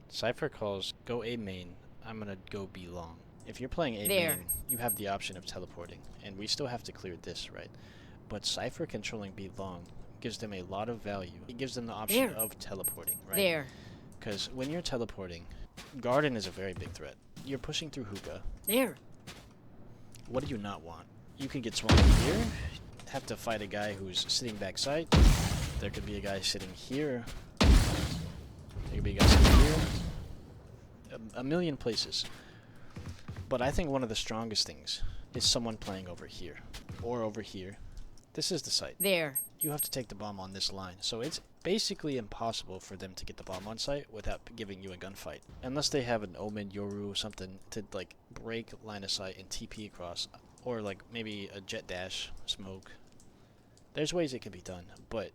Cypher calls, go A main. I'm gonna go B long. If you're playing A There. main, you have the option of teleporting. And we still have to clear this, right? But Cypher controlling B long gives them a lot of value. It gives them the option There. of teleporting, right? There. Because when you're teleporting, Garden is a very big threat. You're pushing through hookah. There. What do you not want? You can get swung here, have to fight a guy who's sitting backside. There could be a guy sitting here. There could be a guy sitting here. A million places. But I think one of the strongest things is someone playing over here. Or over here. This is the site. There. You have to take the bomb on this line. So it's basically impossible for them to get the bomb on site without giving you a gunfight. Unless they have an Omen, Yoru, something to like break line of sight and TP across. Or like maybe a jet dash, smoke. There's ways it can be done, but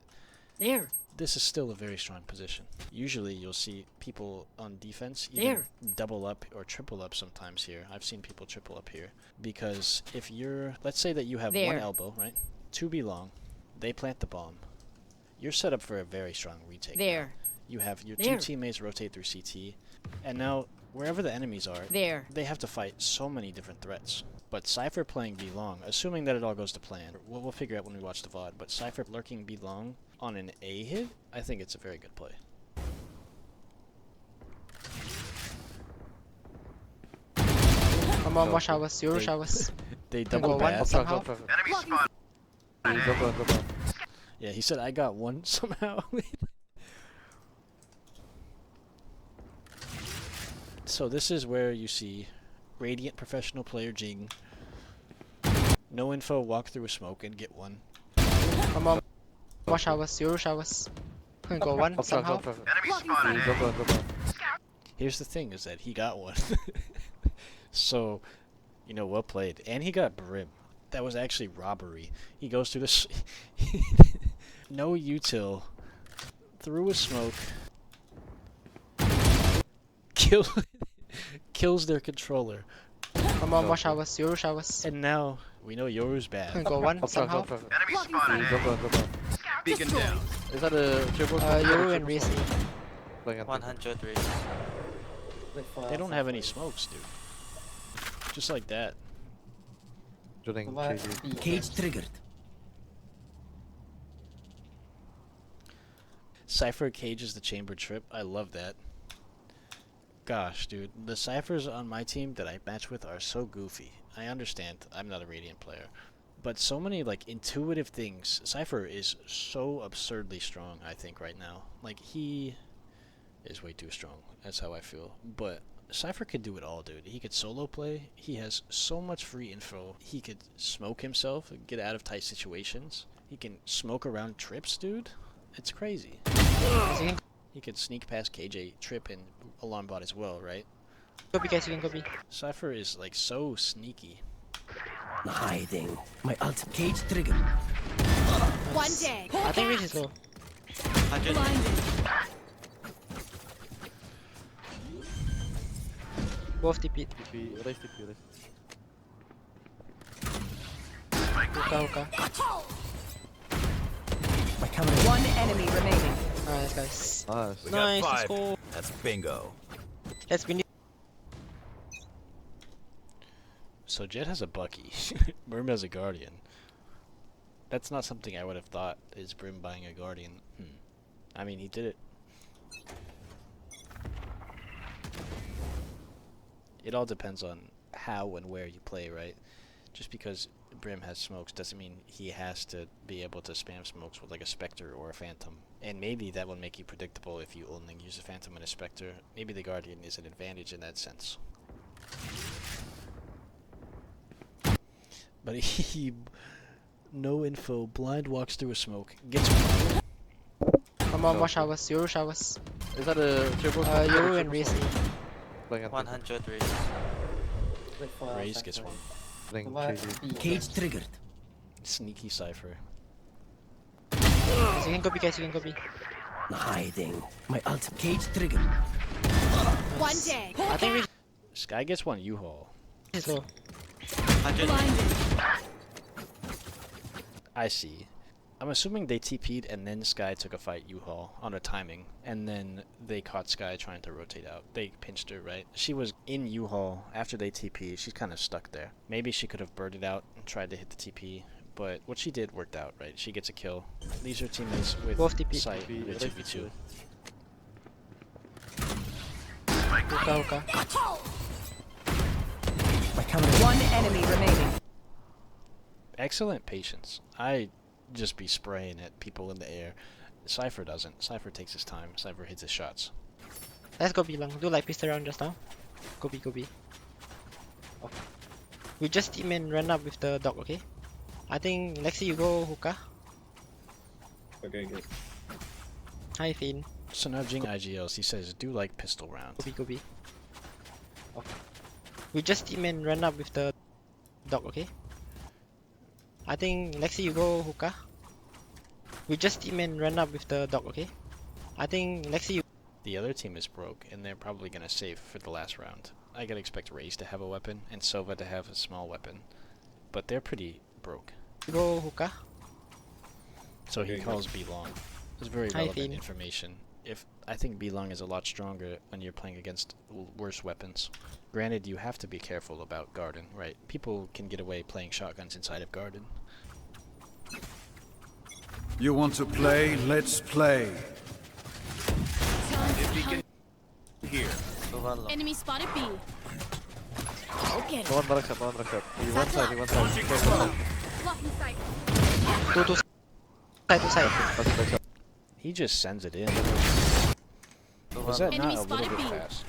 There. this is still a very strong position. Usually you'll see people on defense either double up or triple up sometimes here. I've seen people triple up here. Because if you're, let's say that you have one There. elbow, right? 2B long. They plant the bomb. You're set up for a very strong retake. now. There. You have your There. two teammates rotate through CT. And now, wherever the enemies are, There. they have to fight so many different threats. But Cypher playing B long, assuming that it all goes to plan, we'll figure out when we watch the VOD, but Cypher lurking B long on an A hit, I think it's a very good play. Come on, watch showers. Yoru They- showers. They Can double go one path. somehow. Go. Yeah, he said I got one somehow. So this is where you see Radiant professional player Jinggg. No info, walk through a smoke and get one. Come on, watch showers. Yoru showers. Can go one somehow. Go. Here's the thing, is that he got one. So, you know, well played. And he got Brim. That was actually robbery. He goes through this... no util. Through a smoke. Kills their controller. Come on, watch showers. Yoru showers. And now, we know Yoru's Can bad. go one somehow. Go. Beacon down. Is that a triple? Yoru and Reese. 100 raise. They don't have any smokes, dude. Just like that. Cage triggered. Cypher cages the chamber trip. I love that. gosh, dude. The ciphers on my team that I match with are so goofy. I understand I'm not a Radiant player. But so many, like, intuitive things. Cypher is so absurdly strong, I think, right now. Like, he is way too strong. That's how I feel. But Cypher could do it all, dude. He could solo play. He has so much free info. He could smoke himself, get out of tight situations. He can smoke around trips, dude. It's crazy. He could sneak past KJ, trip, and alarm bot as well, right? Go B, guys. You can go B. Cypher is, like, so sneaky. Hiding. My ult. Cage trigger. One day. I think Reach is low. 100. Both TP. TP, raise TP, raise. Hookah. My camera. One enemy remaining. Nice, guys. Nice. We Nice, got let's 5. go. That's bingo. Let's win it. So Jet has a Bucky. Brim has a Guardian. That's not something I would have thought, is Brim buying a Guardian. I mean, he did it. It all depends on how and where you play, right? Just because Brim has smokes doesn't mean he has to be able to spam smokes with like a Spectre or a Phantom. And maybe that will make you predictable if you only use a Phantom and a Spectre. Maybe the Guardian is an advantage in that sense. But he... no info, blind walks through a smoke, gets... Come on, watch showers. Yoru showers. Is that a triple? Yoru and Reese. Playing at 100 raise. Wait for Raze Cypher. gets one. playing Cover KG. B, Cage guys. triggered. Sneaky Cypher. You can go B, guys. You can go B. Hiding. My ult. Cage trigger. One day. I think Reach Sky gets one U-Haul. is low. 100. I see. I'm assuming they TP'd and then Sky took a fight U-Haul on a timing, and then they caught Sky trying to rotate out. They pinched her, right? She was in U-Haul after they TP. She's kind of stuck there. Maybe she could have birded out and tried to hit the TP, but what she did worked out, right? She gets a kill. Leaves her teammates with Both TP. sight TP, with a 2v2. Hookah. My camera. One enemy remaining. Excellent patience. I just be spraying at people in the air. Cypher doesn't. Cypher takes his time. Cypher hits his shots. Let's go B long. Do like pistol round just now. Go B, go B. Oh. We just team and run up with the dog, okay? I think Lexi, you go hookah. Okay, good. Hi, Finn. So now Jinggg IGLs, he says, do like pistol round. Go B, go B. Oh. We just team and run up with the dog, okay? I think Lexi, you go hookah. We just team and run up with the dog, okay? I think Lexi, you. The other team is broke, and they're probably going to save for the last round. I gotta expect Raze to have a weapon, and Sova to have a small weapon. But they're pretty broke. Go hookah. So he Okay, calls B long. It's very Hi, relevant Finn. information. I think B long is a lot stronger when you're playing against worse weapons. Granted, you have to be careful about Garden, right? People can get away playing shotguns inside of Garden. You want to play? Let's play. Here. Over long. Enemy spotted B. Okay. No one back shot, no one back shot. He one side, he one side. Blocking sight. Two side to side. Back shot. He just sends it in. Over Was that long. Enemy not a little spotted bit B. fast?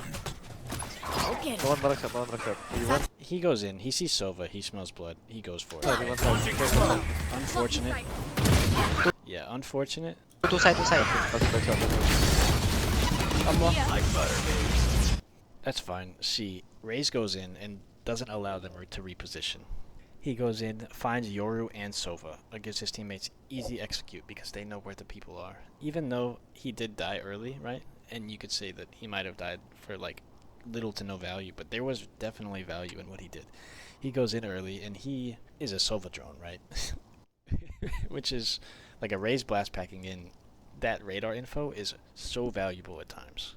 Okay. No one back shot, no one back shot. He one He goes in, he sees Sova, he smells blood, he goes for side, it. he one side. Unfortunate. sight. Yeah, unfortunate. Two side to side. Back shot. One more. That's fine. See, Raze goes in and doesn't allow them to reposition. He goes in, finds Yoru and Sova, and gives his teammates easy execute because they know where the people are. Even though he did die early, right? And you could say that he might have died for like little to no value, but there was definitely value in what he did. He goes in early and he is a Sova drone, right? Which is like a Raze blast packing in. That radar info is so valuable at times.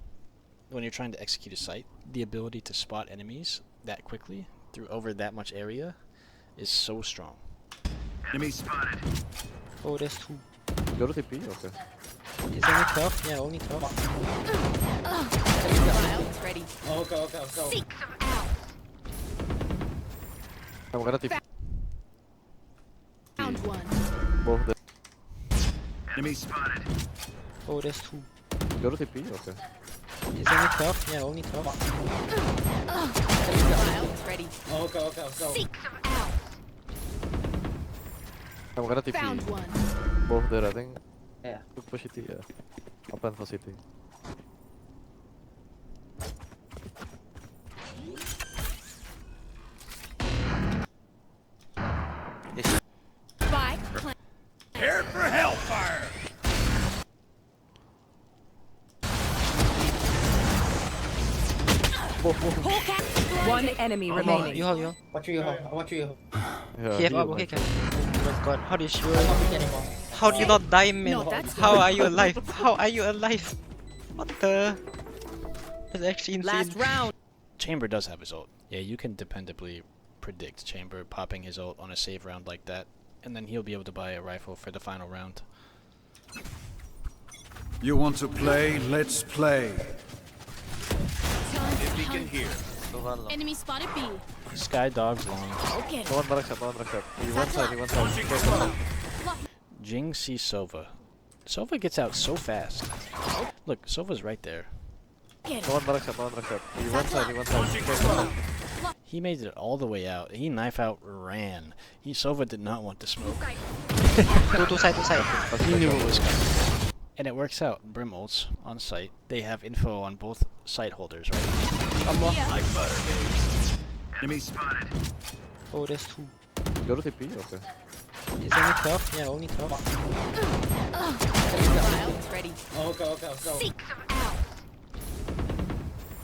When you're trying to execute a site, the ability to spot enemies that quickly through over that much area is so strong. Enemy spotted. Oh, there's two. Go to TP? Okay. It's only 12? Yeah, only 12. My ult's ready. Oh, go. Seek them out. I'm gonna TP Found one. both the. Oh, there's 2. Go to TP? Okay. It's only 12? Yeah, only 12. My ult's ready. Oh, go. Seek them out. I'm gonna TP Found one. both there, I think. Yeah. Look for city, yeah. Open for city. Yes. Spike plant. HOOKAH. One enemy remaining. You hold. Watch you hold. I watch you hold. Yeah, He have heal up, my okay, friend. oh my god, how did you... I'm not weak anymore. How do you not die, man? No, that's How are you alive? How are you alive? What the... That's actually insane. Last round. Chamber does have his ult. Yeah, you can dependably predict Chamber popping his ult on a save round like that, and then he'll be able to buy a rifle for the final round. You want to play? Let's play. Go one long. Enemy spotted B. Sky Dog's long. Okay. One back shot. He one side. Careful. Jinggg sees Sova. Sova gets out so fast. Look, Sova's right there. Get One back shot. He one side. Careful. He made it all the way out. He knife out ran. Sova did not want to smoke. Two side. He knew it was coming. And it works out. Brim ults on site. They have info on both site holders, right? Oh, there's 2. Go to TP? Okay. It's only 12? Yeah, only 12. My ult's ready. Oh, go. Seek them out.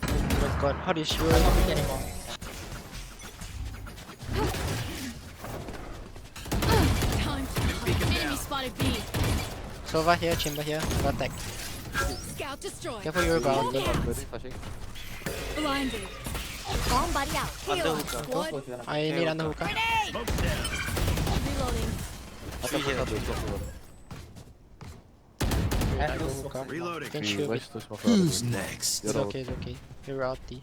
Oh my god, how did you... I'm not weak anymore. time to hunt. Enemy spotted B. Sova here, chamber here, got tag. Scout destroyed. Careful your rebound. HOOKAH. Ready? Flashing. Blinded. Bomb buddy out. Under Heal. hookah. Go for it if you wanna. I need under hookah. Grenade. Reloading. Three here. I have no Hookah. Reloading. You can He shield it. wants to smoke Who's out. next? It's okay, it's okay. You're out D.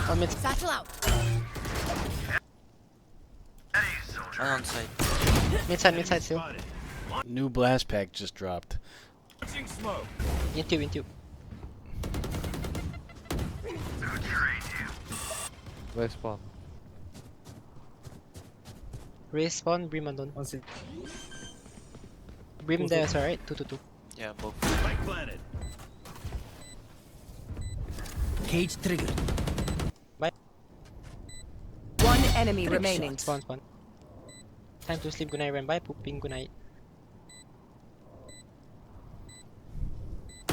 Oh, mid. Satchel out. One on side. Mid side still. New blast pack just dropped. In tube. Where spawn? Respawn, Brim and One seat. Brim there, alright? 2-2-2. Yeah, both. Cage triggered. One enemy remaining. Spawn. Time to sleep, good night, Ren. Bye, pooping, good night.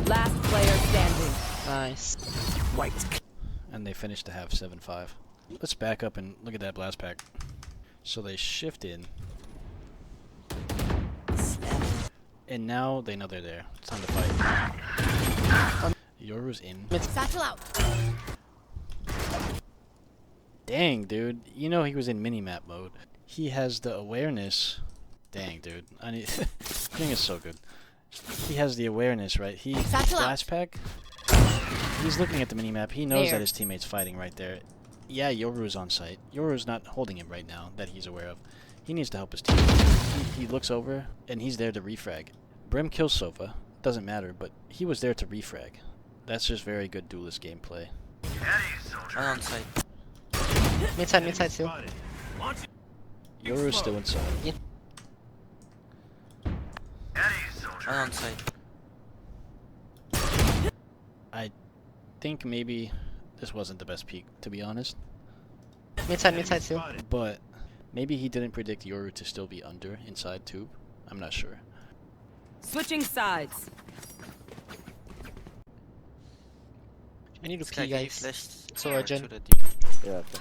Last player standing. Nice. White. And they finished to have 7-5. Let's back up and look at that blast pack. So they shift in. And now they know they're there. It's time to fight. Yoru's in. Satchel out. Dang, dude. You know he was in minimap mode. He has the awareness. Dang, dude. I need. Thing is so good. He has the awareness, right? He Satchel out. blast pack. He's looking at the minimap. He knows There. that his teammate's fighting right there. Yeah, Yoru's on site. Yoru's not holding him right now that he's aware of. He needs to help his team. He looks over and he's there to refrag. Brim kills Sova. Doesn't matter, but he was there to refrag. That's just very good duelist gameplay. One on side. Mid side still. Yoru's still inside. One on side. I think maybe this wasn't the best peak, to be honest. Mid side still. But maybe he didn't predict Yoru to still be under inside tube. I'm not sure. Switching sides. I need to This guy pee, gave guys. flash So to urgent. the deep. Yeah, okay.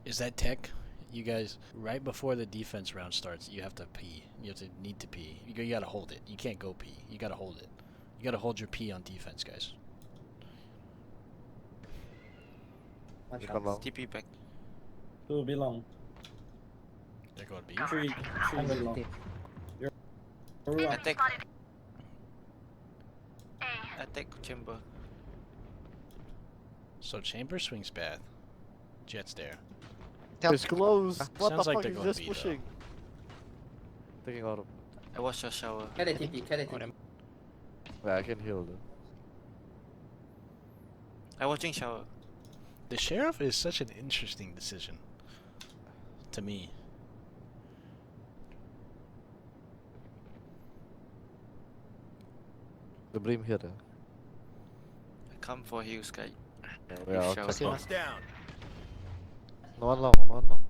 Is that tech? You guys, right before the defense round starts, you have to pee. You need to pee. You gotta hold it. You can't go pee. You gotta hold it. You gotta hold your pee on defense, guys. Watch You out. can long. TP back. 2 belong. They're going B. 3 I'm belong. deep. You're one. Attack. Attack chamber. So chamber swings bad. Jet's there. It's close. What Sounds the like fuck they're is going just B, though. pushing? Taking out of. I watch your shower. Get a TP, get a TP. Yeah, I can heal though. I watching shower. The sheriff is such an interesting decision. To me. The Brim here. I come for heals, guy. Yeah, I'll shower. check. Smoke's down. No one long, no one long.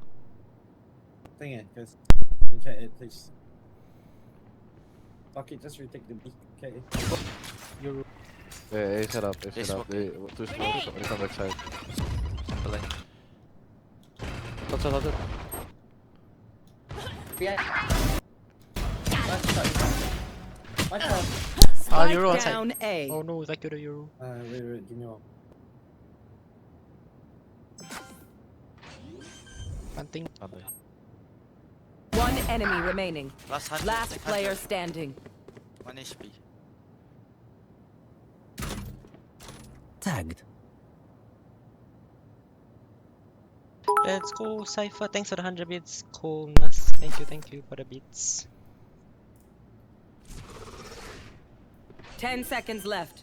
Thing it, guys. Thing it, please. Okay, just retake the B. Okay. You're Yeah, A set up, A They set up. smoke. They too small, somebody come back side. I'm blind. Touch it. Behind. Watch out. Ah, you're on Spike side. down A. Oh no, like you're. Wait, give me one. Hunting. Nothing. One enemy remaining. Last 100. Last like player 100. standing. 1 HP. Tagged. Let's go, Cypher. Thanks for the 100 bits. Coolness. Thank you for the bits. 10 seconds left.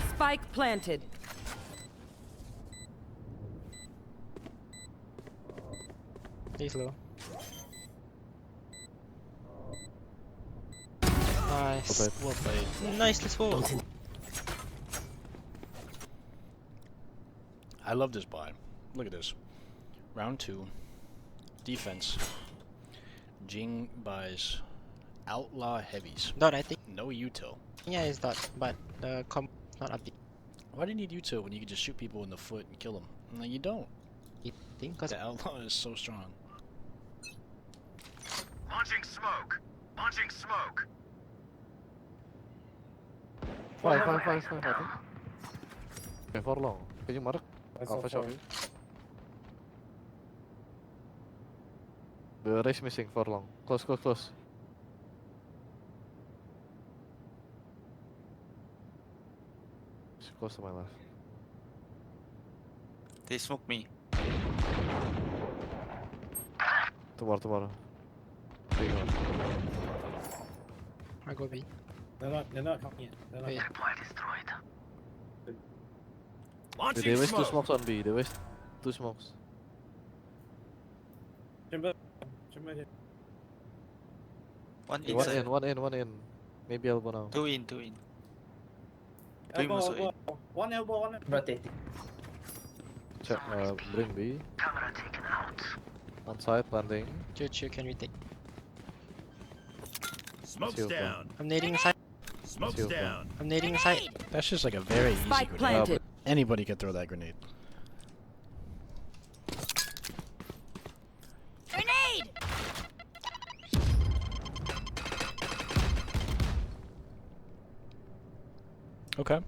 Spike planted. He's low. Nice. Okay. Well played. Nice, let's go. I love this buy. Look at this. Round 2. Defense. Jinggg buys Outlaw Heavies. Dot, I think. No util. Yeah, it's dot, but the comp not update. Why do you need util when you can just shoot people in the foot and kill them? No, you don't. I think because The Outlaw is so strong. Launching smoke. Launching smoke. Five, I think. Okay, for long. Can you mark? I saw Alpha 4. shot. The race missing for long. Close. It's close to my left. They smoke me. Tomorrow. Big one. I go B. They're not coming in. They're not Wait. Launching They waste 2 smoke. smokes on B. They waste 2 smokes. Chamber here. One One inside. in. Maybe elbow now. 2 in. 2 in. Elbow, also in. elbow. One elbow, one elbow. Rotating. Check, bring B. One side, landing. You can retake. Smoke's Silver. down. I'm nading side. Smoke's Silver. down. I'm nading side. That's just like a very easy Spike grenade. planted. Anybody can throw that grenade. Grenade! Okay.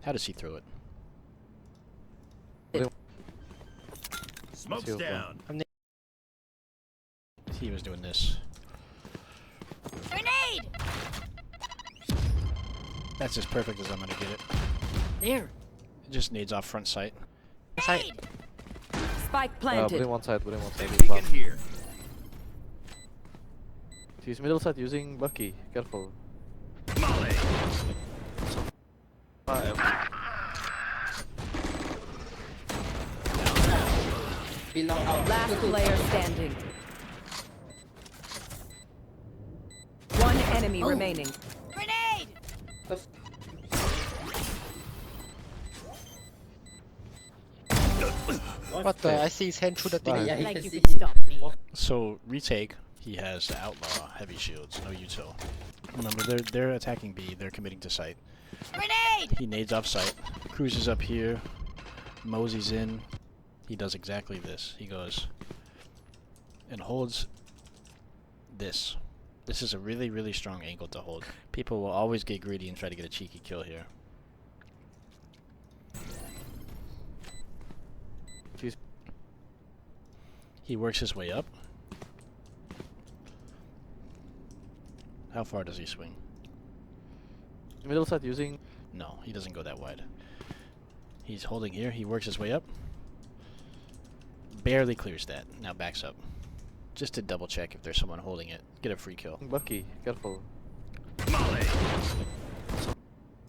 How does he throw it? Smoke's Silver. down. He was doing this. Grenade! That's as perfect as I'm gonna get it. There. It just nades off front sight. Side. Spike Bring planted. one side. Beacon here. He's middle side using Bucky. Careful. Molly. Belong out. Last 2-2. player standing. One enemy remaining. Grenade! What the? I see his hand through the thing. Yeah, he Like can you see can it. stop me. So retake. He has the outlaw heavy shields, no util. Remember, they're attacking B. They're committing to sight. Grenade! He nades off sight, cruises up here, moseys in. He does exactly this. He goes and holds this. This is a really, really strong angle to hold. People will always get greedy and try to get a cheeky kill here. He works his way up. How far does he swing? Middle side using. No, he doesn't go that wide. He's holding here. He works his way up. Barely clears that. Now backs up. Just to double check if there's someone holding it. Get a free kill. Bucky, careful.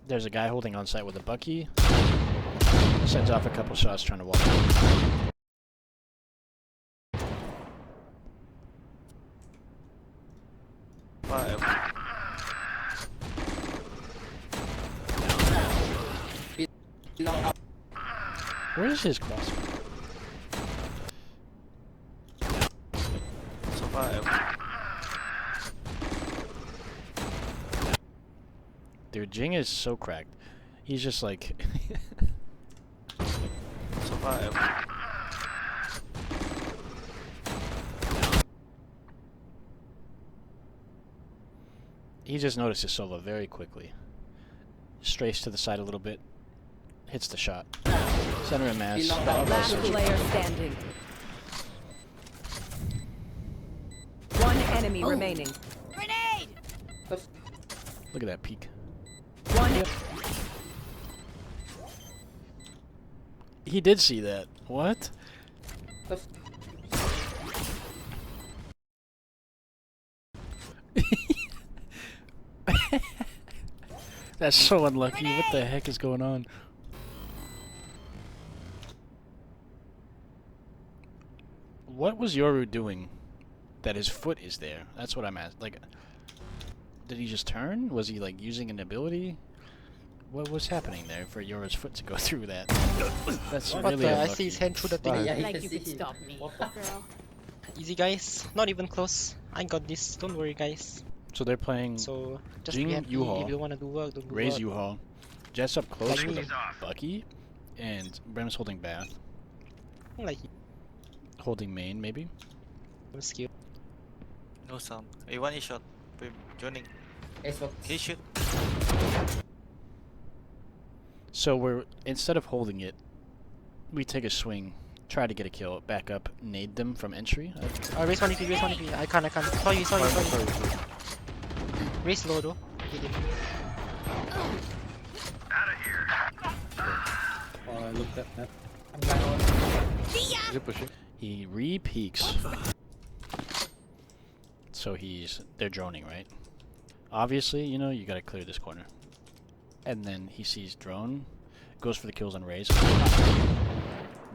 There's a guy holding on site with a Bucky. Sends off a couple shots trying to walk out. Where is his cross? Dude, Jinggg is so cracked. He's just like... He just notices Sova very quickly. Strays to the side a little bit. Hits the shot. Center and mass. Last player standing. One enemy remaining. Grenade! Look at that peek. One. He did see that. What? That's so unlucky. What the heck is going on? What was Yoru doing that his foot is there? That's what I'm asking. Like, did he just turn? Was he like using an ability? What was happening there for Yoru's foot to go through that? That's really I unlucky. see his hand through the thing. Yeah, Like can you see could him. stop me, girl. Easy guys, not even close. I got this. Don't worry guys. So they're playing So just Jinggg, be happy. U-Haul. If you wanna do work, don't do Raise work. U-Haul. Jess up close Like with me. a Bucky, and Brem's holding Bath. Like Holding main, maybe? skill. No sound. Hey, one shot. Joining. Xbox. He shoot. So we're, instead of holding it, we take a swing, try to get a kill, back up, nade them from entry. Raise 1 EP, raise 1 EP. I can't. Sorry. Raise low though. Hit him. Oh, I looked at that. I'm blind on. Is he pushing? He re-peeks. So they're droning, right? Obviously, you know, you gotta clear this corner. And then he sees drone, goes for the kills on Raze,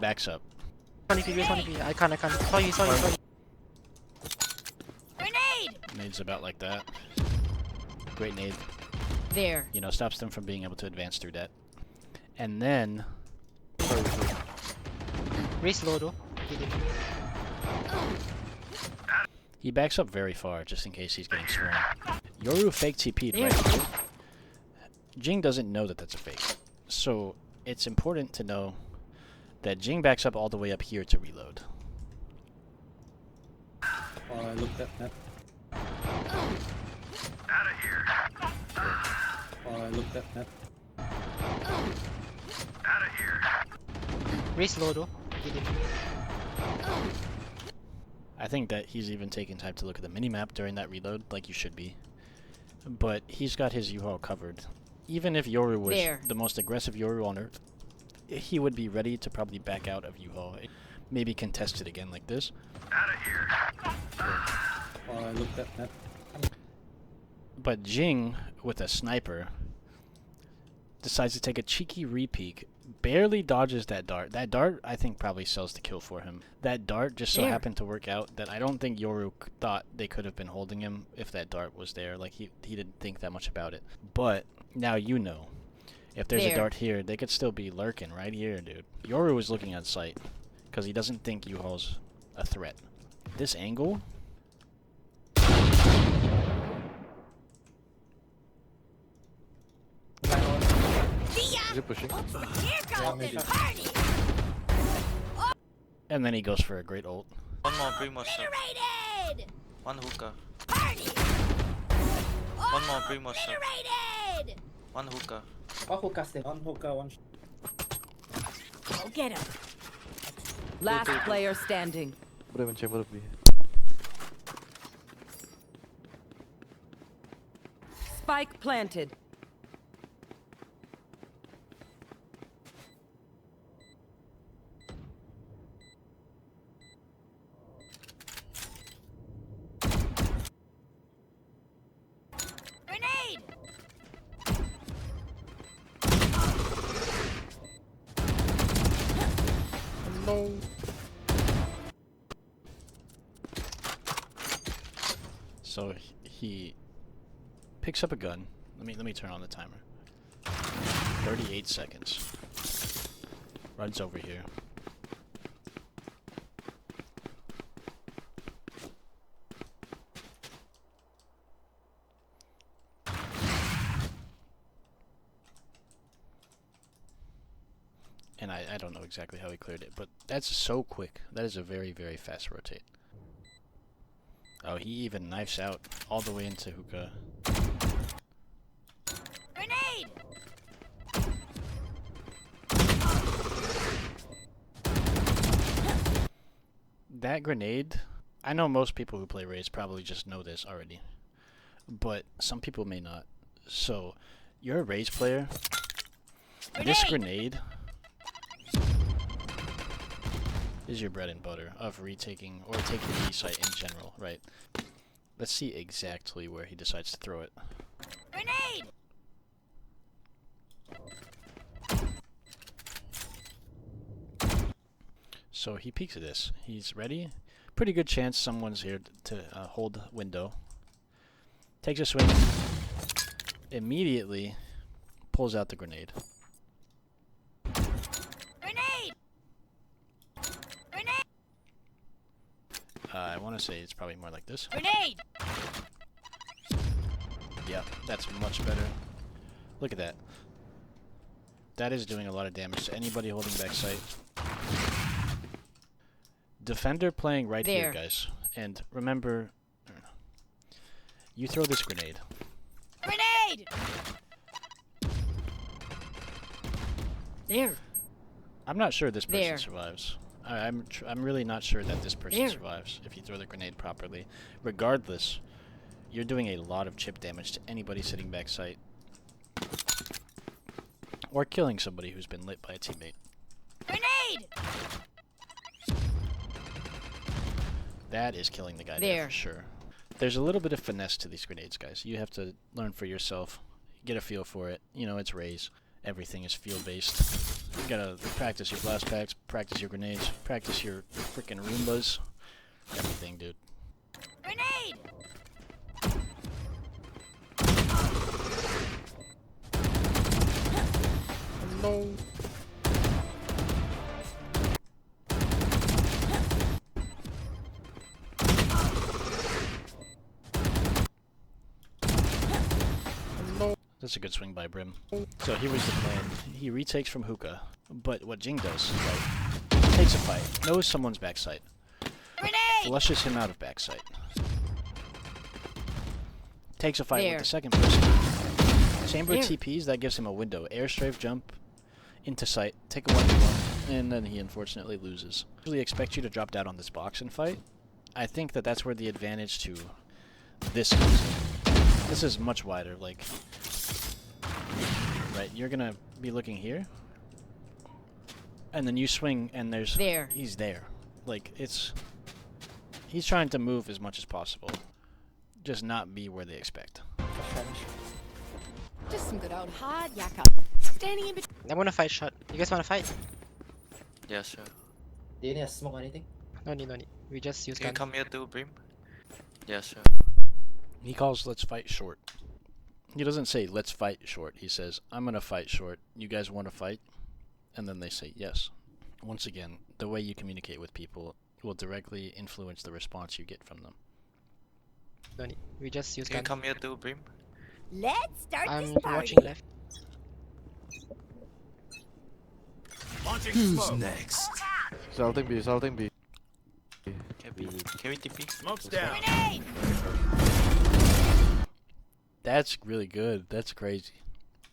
backs up. 1 EP, raise 1 EP. I can't. Sorry. Grenade! Nade's about like that. Great nade. There. You know, stops them from being able to advance through that. And then Raise low though. Hit him. he backs up very far just in case he's getting swarmed. Yoru fake TP'd right here. Jinggg doesn't know that that's a fake. So it's important to know that Jinggg backs up all the way up here to reload. Oh, I looked at that. Oh, I looked at that. Raise low though. Hit him. I think that he's even taking time to look at the minimap during that reload, like you should be. But he's got his U-Haul covered. Even if Yoru was the most aggressive Yoru on Earth, he would be ready to probably back out of U-Haul. Maybe contest it again like this. Oh, I looked at that. But Jinggg, with a sniper, decides to take a cheeky re-peek, barely dodges that dart. That dart, I think, probably sells the kill for him. That dart just so happened to work out that I don't think Yoru thought they could have been holding him if that dart was there. Like, he didn't think that much about it. But now you know. If there's a dart here, they could still be lurking right here, dude. Yoru is looking at sight because he doesn't think U-Haul's a threat. This angle... Is he pushing? Here comes the party! And then he goes for a great ult. One more, bring more shot. Rated! One hookah. Party! One more, bring more shot. Rated! One hookah. Oh, hookah still. One hookah, one. Go get him. Last player standing. Brim and chamber B. Spike planted. Grenade! No. So he picks up a gun. Let me turn on the timer. 38 seconds. Runs over here. And I don't know exactly how he cleared it, but that's so quick. That is a very, very fast rotate. Oh, he even knifes out all the way into hookah. Grenade! That grenade, I know most people who play Raze probably just know this already, but some people may not. So, you're a Raze player. This grenade is your bread and butter of retaking or taking the B site in general, right? Let's see exactly where he decides to throw it. Grenade! So he peeks at this. He's ready. Pretty good chance someone's here to hold window. Takes a swing. Immediately pulls out the grenade. Grenade! Grenade! I want to say it's probably more like this. Grenade! Yeah, that's much better. Look at that. That is doing a lot of damage to anybody holding back sight. Defender playing right here, guys. And remember, you throw this grenade. Grenade! There. I'm not sure this person There. survives. I'm really not sure that this person survives if you throw the grenade properly. Regardless, you're doing a lot of chip damage to anybody sitting back sight. Or killing somebody who's been lit by a teammate. Grenade! That is killing the guy there for sure. There's a little bit of finesse to these grenades, guys. You have to learn for yourself, get a feel for it. You know, it's Raze. Everything is feel-based. You gotta practice your blast packs, practice your grenades, practice your freaking Roombas. Everything, dude. Grenade! No. That's a good swing by Brim. So here was the plan. He retakes from hookah, but what Jinggg does, right, takes a fight, knows someone's backside, flushes him out of backside, takes a fight with the second person, chamber TPs, that gives him a window, air strafe jump into sight, take a 1v1, and then he unfortunately loses. I usually expect you to drop down on this box and fight. I think that that's where the advantage to this comes in. This is much wider, like, right, you're gonna be looking here, and then you swing, and he's there. Like, he's trying to move as much as possible, just not be where they expect. Just some good old hard yakka. Standing in between. I want a fight shot. You guys want to fight? Yeah, sure. Do you need a smoke or anything? No need, no need. We just use Can you gun. come here too, Brim? Yeah, sure. He calls let's fight short. He doesn't say let's fight short. He says I'm gonna fight short. You guys want to fight? And then they say yes. Once again, the way you communicate with people will directly influence the response you get from them. No need. We just use Can you gun. come here too, Brim? Let's start I'm this party. watching left. Launching Who's smoke. next? Salting B, salting B. Can we TP? Smoke's down. Grenade! That's really good. That's crazy.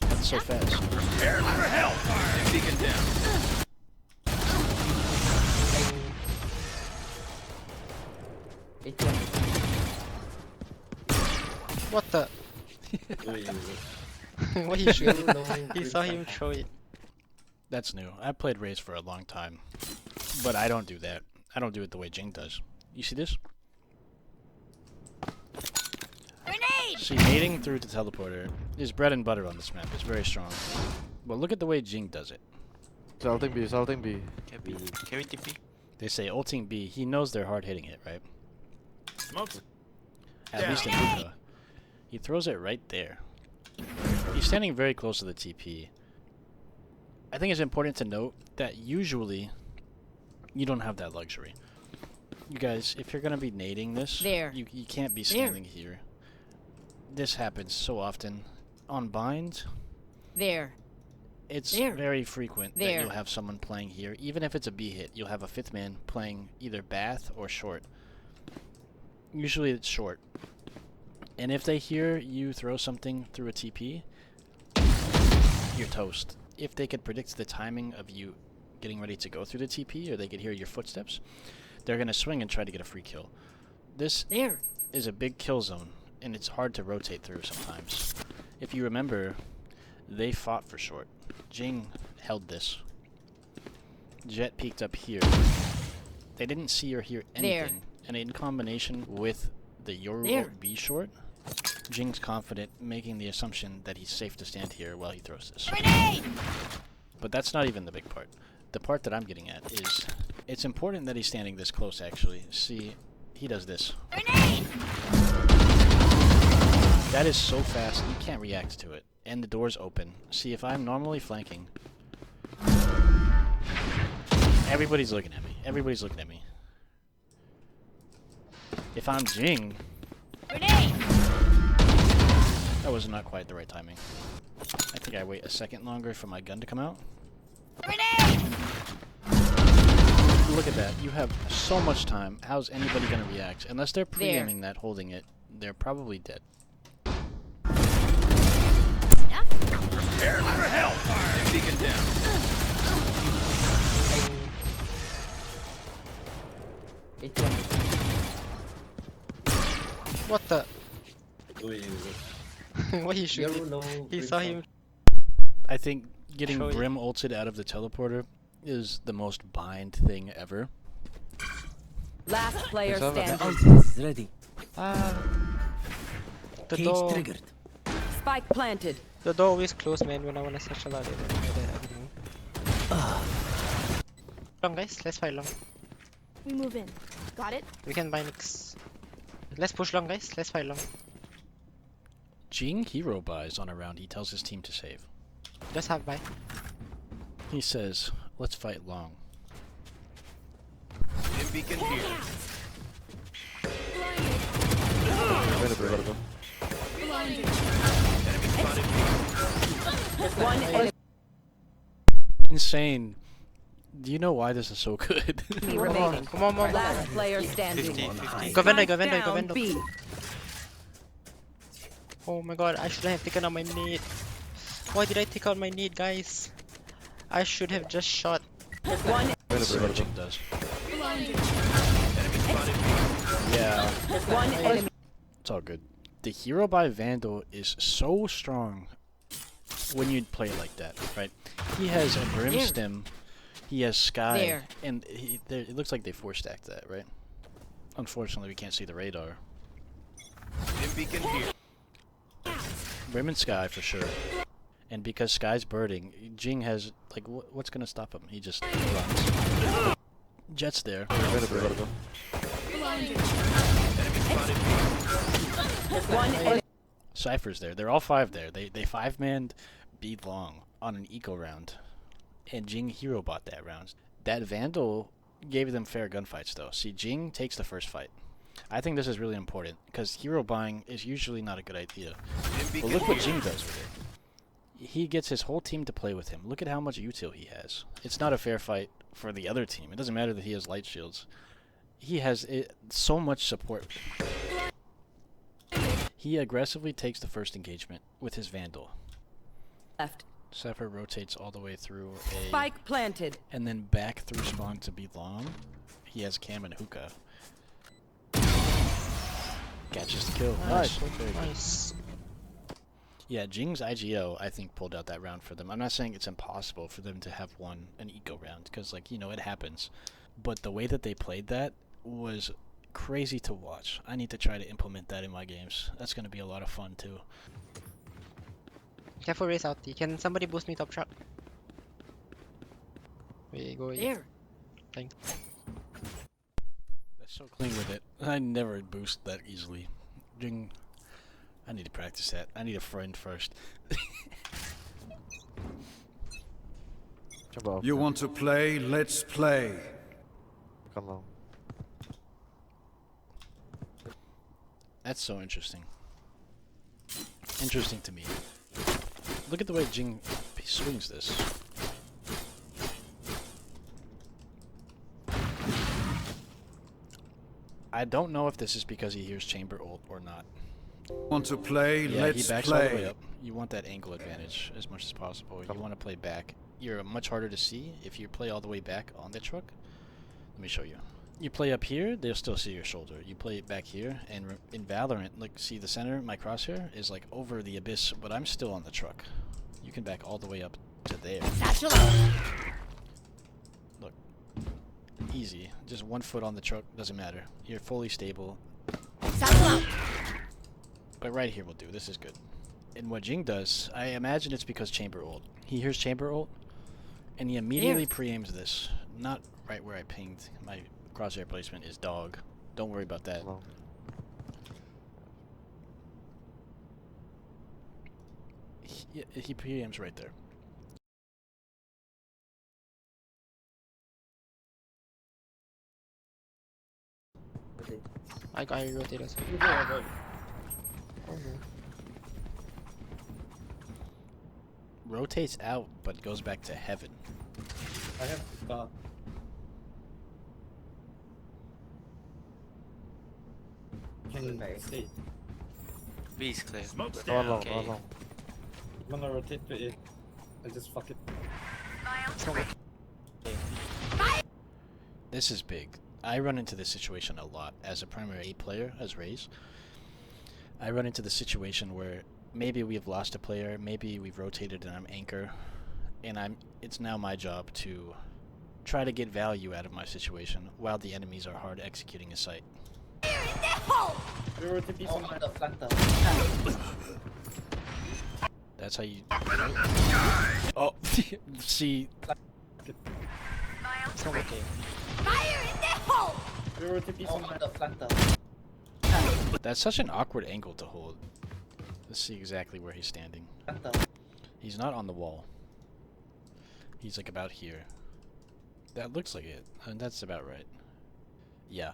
That's so fast. Prepare for hellfire. Beacon down. H1. What the? What he shoot? He saw him throw it. That's new. I played Raze for a long time, but I don't do that. I don't do it the way Jinggg does. You see this? Grenade! See, nading through the teleporter is bread and butter on this map. It's very strong. But look at the way Jinggg does it. Salting B, salting B. Can we TP? They say ulting B. He knows they're hard hitting it, right? Smokes. At least in HOOKAH. He throws it right there. He's standing very close to the TP. I think it's important to note that usually you don't have that luxury. You guys, if you're gonna be nading this, There. you can't be standing here. This happens so often. On bind, There. it's There. very frequent that There. you'll have someone playing here. Even if it's a B hit, you'll have a fifth man playing either bath or short. Usually it's short. And if they hear you throw something through a TP, you're toast. If they could predict the timing of you getting ready to go through the TP, or they could hear your footsteps, they're going to swing and try to get a free kill. This There. is a big kill zone, and it's hard to rotate through sometimes. If you remember, they fought for short. Jinggg held this. Jet peeked up here. They didn't see or hear anything, and in combination with the Euro B short, Jingg's confident, making the assumption that he's safe to stand here while he throws this. Grenade! But that's not even the big part. The part that I'm getting at is, it's important that he's standing this close, actually. See, he does this. Grenade! That is so fast, you can't react to it. And the door's open. See, if I'm normally flanking, everybody's looking at me. Everybody's looking at me. If I'm Jinggg, Grenade! that was not quite the right timing. I think I wait a second longer for my gun to come out. Grenade! Look at that. You have so much time. How's anybody going to react? Unless they're pre-aiming that, holding it, they're probably dead. Prepare for hellfire. Beacon down. H1. What the? What he shoot? Yellow low. He green saw top. him. I think getting Show you. Brim ulted out of the teleporter is the most bind thing ever. Last player It's over. The standing. ultimate is ready. The Cage door. triggered. Spike planted. The door always closed, man. When I wanna search a lot. Long guys, let's fight long. We move in. Got it? We can buy Nix. Let's push long guys. Let's fight long. Jinggg hero buys on a round he tells his team to save. Just have buy. He says, let's fight long. Beacon here. Blinded. Blinded. Enemy spotted. One enemy Insane. Do you know why this is so good? remaining. Come on. Last player standing. 50. Go vendor, go Spike vendor, go down vendor. B. Oh my god, I should have taken out my nade. Why did I take out my nade, guys? I should have just shot. One. That's what Jinggg does. Blinded. Enemy spotted. Yeah, One enemy. it's all good. The hero by Vandal is so strong when you play like that, right? He has a Brim There. stem, he has Sky, There. and it looks like they 4-stacked that, right? Unfortunately, we can't see the radar. Beacon here. Brim and Sky for sure. And because Sky's birding, Jinggg has, like, what's gonna stop him? He just runs. Jet's there. Blinded. Enemy spotted. One enemy. Cypher's there. They're all 5 there. They 5-manned B long on an eco round. And Jinggg hero bought that round. That Vandal gave them fair gunfights though. See, Jinggg takes the first fight. I think this is really important because hero buying is usually not a good idea. But look what Jinggg does with it. He gets his whole team to play with him. Look at how much util he has. It's not a fair fight for the other team. It doesn't matter that he has light shields. He has so much support. He aggressively takes the first engagement with his Vandal. Left. Cypher rotates all the way through A, Spike planted. and then back through spawn to be long. He has Cam and HOOKAH. Catches the kill. Nice. Nice. Yeah, Jingg's IGO, I think, pulled out that round for them. I'm not saying it's impossible for them to have won an eco round, because, like, you know, it happens. But the way that they played that was crazy to watch. I need to try to implement that in my games. That's going to be a lot of fun, too. Careful race out. Can somebody boost me top truck? We go. There. Thanks. That's so clean with it. I never boost that easily. Jinggg. I need to practice that. I need a friend first. You want to play? Let's play. Come on. That's so interesting. Interesting to me. Look at the way Jinggg swings this. I don't know if this is because he hears chamber ult or not. Want to play? Yeah, Let's he backs all the way play. up. You want that angle advantage as much as possible. You want to play back. You're much harder to see if you play all the way back on the truck. Let me show you. You play up here, they'll still see your shoulder. You play it back here, and in Valorant, like, see the center, my crosshair is like over the abyss, but I'm still on the truck. You can back all the way up to there. Satchel out. Look. Easy. Just 1 foot on the truck, doesn't matter. You're fully stable. Satchel out. But right here will do. This is good. And what Jinggg does, I imagine it's because chamber ult. He hears chamber ult, and he immediately pre-aims this. Not right where I pinged. My crosshair placement is dog. Don't worry about that. Come on. He pre-aims right there. I rotate us. Rotates out, but goes back to heaven. I have HOOKAH. Can stay. B is clear. Smoke's Go down. along, Okay. go along. I'm gonna rotate to A. I just fuck it. This is big. I run into this situation a lot as a primary A player, as Raze. I run into the situation where maybe we've lost a player, maybe we've rotated and I'm anchor, and it's now my job to try to get value out of my situation while the enemies are hard executing a site. You're rotating Oh, somewhere. on the flanker. That's how you... Oh, see... Okay. You're rotating Oh, on somewhere. the flanker. That's such an awkward angle to hold. Let's see exactly where he's standing. Flanker. He's not on the wall. He's like about here. That looks like it. And that's about right. Yeah.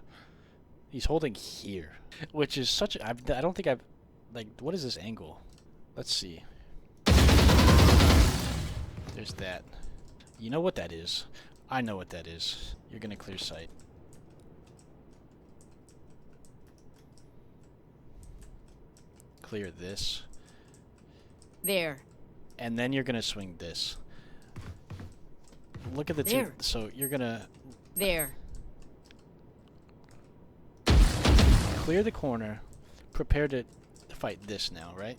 He's holding here. Which is such a... I don't think I've... Like, what is this angle? Let's see. There's that. You know what that is. I know what that is. You're gonna clear sight. Clear this. There. And then you're gonna swing this. Look at the two. There. So you're gonna There. clear the corner, prepare to fight this now, right?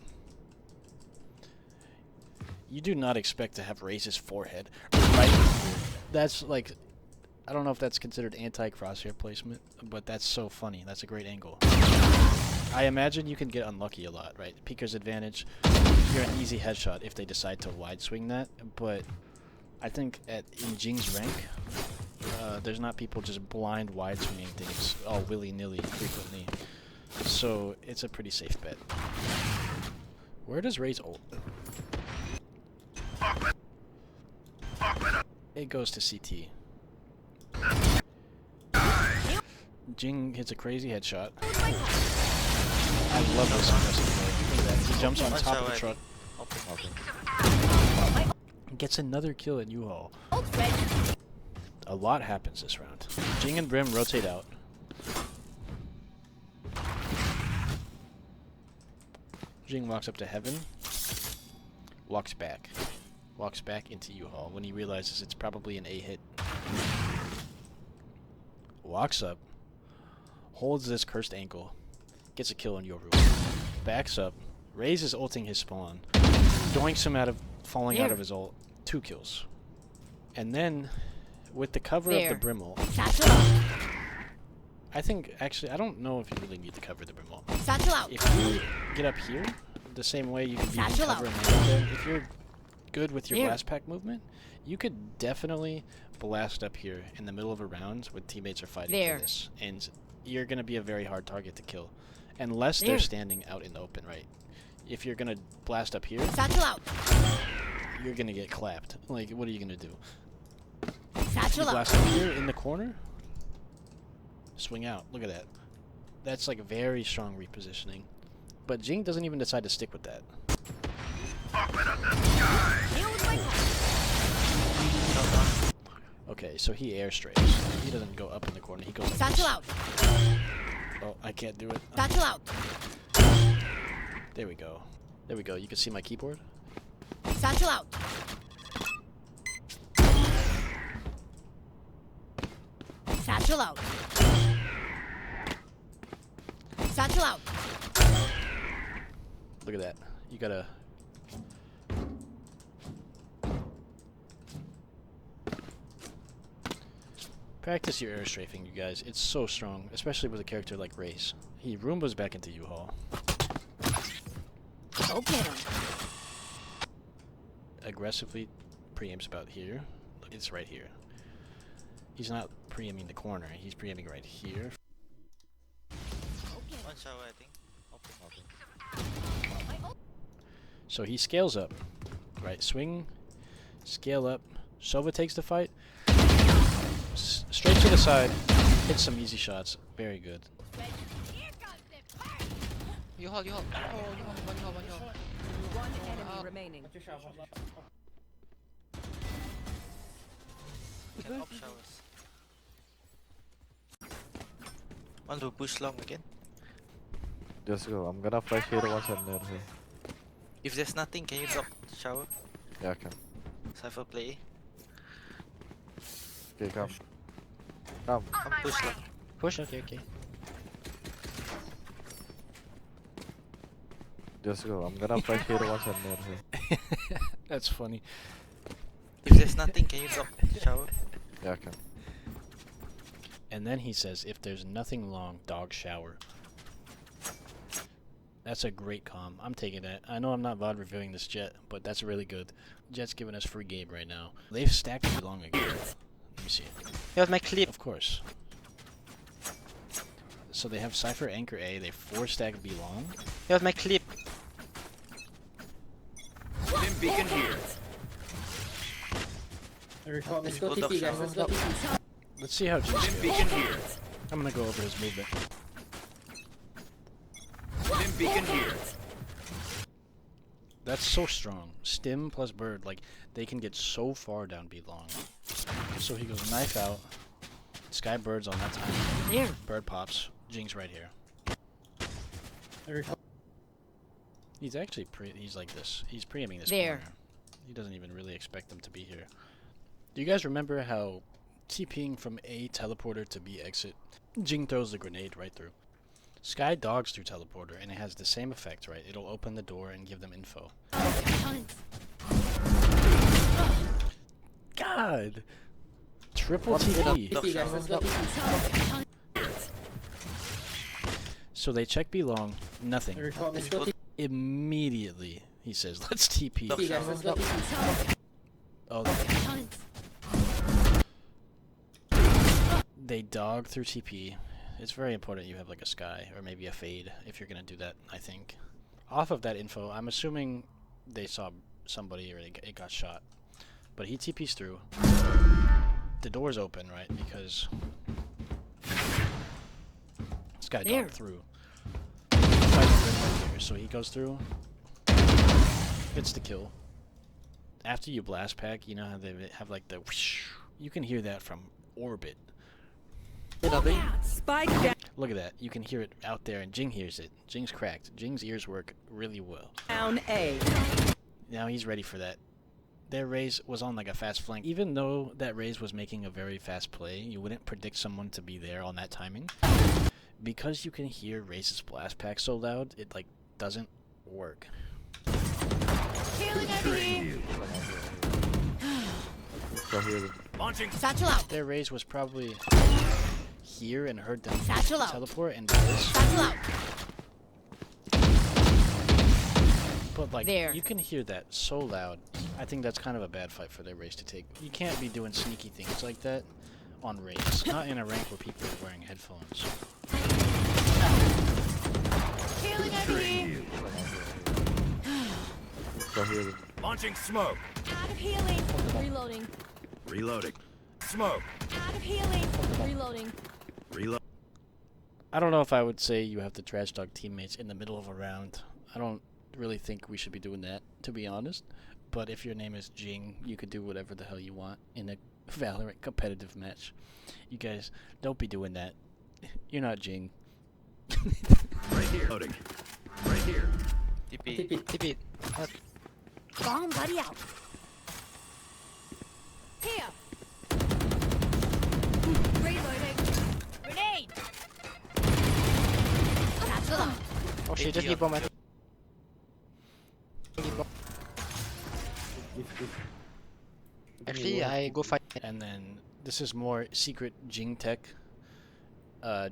You do not expect to have Raze's forehead right here. That's like, I don't know if that's considered anti-crosshair placement, but that's so funny. That's a great angle. I imagine you can get unlucky a lot, right? Peeker's advantage, you're an easy headshot if they decide to wide swing that, but I think in Jingg's rank, there's not people just blind wide swinging things all willy-nilly frequently. So it's a pretty safe bet. Where does Raze ult? It goes to CT. Jinggg hits a crazy headshot. I love this aggressive play. Look at that. He jumps on top of the truck. Gets another kill at U-Haul. A lot happens this round. Jinggg and Brim rotate out. Jinggg walks up to heaven. Walks back. Walks back into U-Haul when he realizes it's probably an A hit. Walks up. Holds this cursed ankle. gets a kill on your room. Backs up. Raze is ulting his spawn. Doinks him out of falling out of his ult. 2 kills. And then, with the cover of the Brimble, I think, actually, I don't know if you really need to cover the Brimble. If you get up here, the same way you can be in cover and land there, if you're good with your blast pack movement, you could definitely blast up here in the middle of a round when teammates are fighting for this. And you're going to be a very hard target to kill. Unless they're standing out in the open, right? If you're going to blast up here, you're going to get clapped. Like, what are you going to do? You blast up here in the corner, swing out. Look at that. That's like a very strong repositioning. But Jinggg doesn't even decide to stick with that. Okay, so he airstrikes. He doesn't go up in the corner. He goes like this. Oh, I can't do it. There we go. There we go. You can see my keyboard. Satchel out. Satchel out. Satchel out. Look at that. You gotta... Practice your air strafing, you guys. It's so strong, especially with a character like Raze. He Roombas back into U-Haul. Okay. Aggressively preempts about here. Look, it's right here. He's not preempting the corner. He's preempting right here. One shower, I think. Open. So he scales up. Right, swing, scale up. Sova takes the fight. Straight to the side. Hits some easy shots. Very good. You hold. One hold. One enemy remaining. Can op showers. Want to push long again? Just go. I'm gonna flash here once I'm near here. If there's nothing, can you drop shower? Yeah, I can. Cypher play. Okay, come. Come push long. Push, okay. Just go. I'm gonna flash here once I'm near here. That's funny. If there's nothing, can you drop shower? Yeah, I can. And then he says, if there's nothing long, dog shower. That's a great comm. I'm taking that. I know I'm not VOD reviewing this Jet, but that's really good. Jet's giving us free game right now. They've stacked it long again. Let me see. Here's my clip. Of course. So they have Cypher Anchor A, they 4-stack B long. Here's my clip. Dim beacon here. Let's go TP, guys. Let's go TP. Let's see how Jinggg Dim beacon here. I'm gonna go over his movement. Dim beacon here. That's so strong. Stim plus bird, like, they can get so far down B long. So he goes knife out. Sky bird's on that time. There. Bird pops. Jingg's right here. He's actually he's like this. He's preempting this corner. He doesn't even really expect them to be here. Do you guys remember how TPing from A teleporter to B exit, Jinggg throws the grenade right through? Sky dogs through teleporter, and it has the same effect, right? It'll open the door and give them info. God! Triple TP! TP, guys. Let's go TP. So they check B long, nothing. Let's go TP. Immediately, he says, let's TP. TP, guys. Let's go TP. Oh, they dog through TP. It's very important you have like a Sky or maybe a Fade if you're gonna do that, I think. Off of that info, I'm assuming they saw somebody or it got shot. But he TPs through. The door's open, right? Because Sky dogged through. So he goes through, gets the kill. After you blast pack, you know how they have like the whoosh. You can hear that from orbit. Spike down. Look at that. You can hear it out there, and Jinggg hears it. Jingg's cracked. Jingg's ears work really well. Down A. Now he's ready for that. Their Raze was on like a fast flank. Even though that Raze was making a very fast play, you wouldn't predict someone to be there on that timing. because you can hear Raze's blast pack so loud, it like doesn't work. Healing over here. Launching. Satchel out. Their Raze was probably here and heard them Satchel out. teleport and do this. Satchel out. But like, There. you can hear that so loud. I think that's kind of a bad fight for their Raze to take. You can't be doing sneaky things like that on Raze. Not in a rank where people are wearing headphones. Healing over here. Launching smoke. Out of healing. Reloading. Reloading. Smoke. Out of healing. Reloading. Reload. I don't know if I would say you have to trash talk teammates in the middle of a round. I don't really think we should be doing that, to be honest. But if your name is Jinggg, you could do whatever the hell you want in a Valorant competitive match. You guys, don't be doing that. You're not Jinggg. Right here. Loading. Right here. TP. TP. Bomb buddy out. Here. Reloading. Grenade. Satchel out. Oh shit, just keep bomb. Actually, I go fight. And then this is more secret Jinggg tech.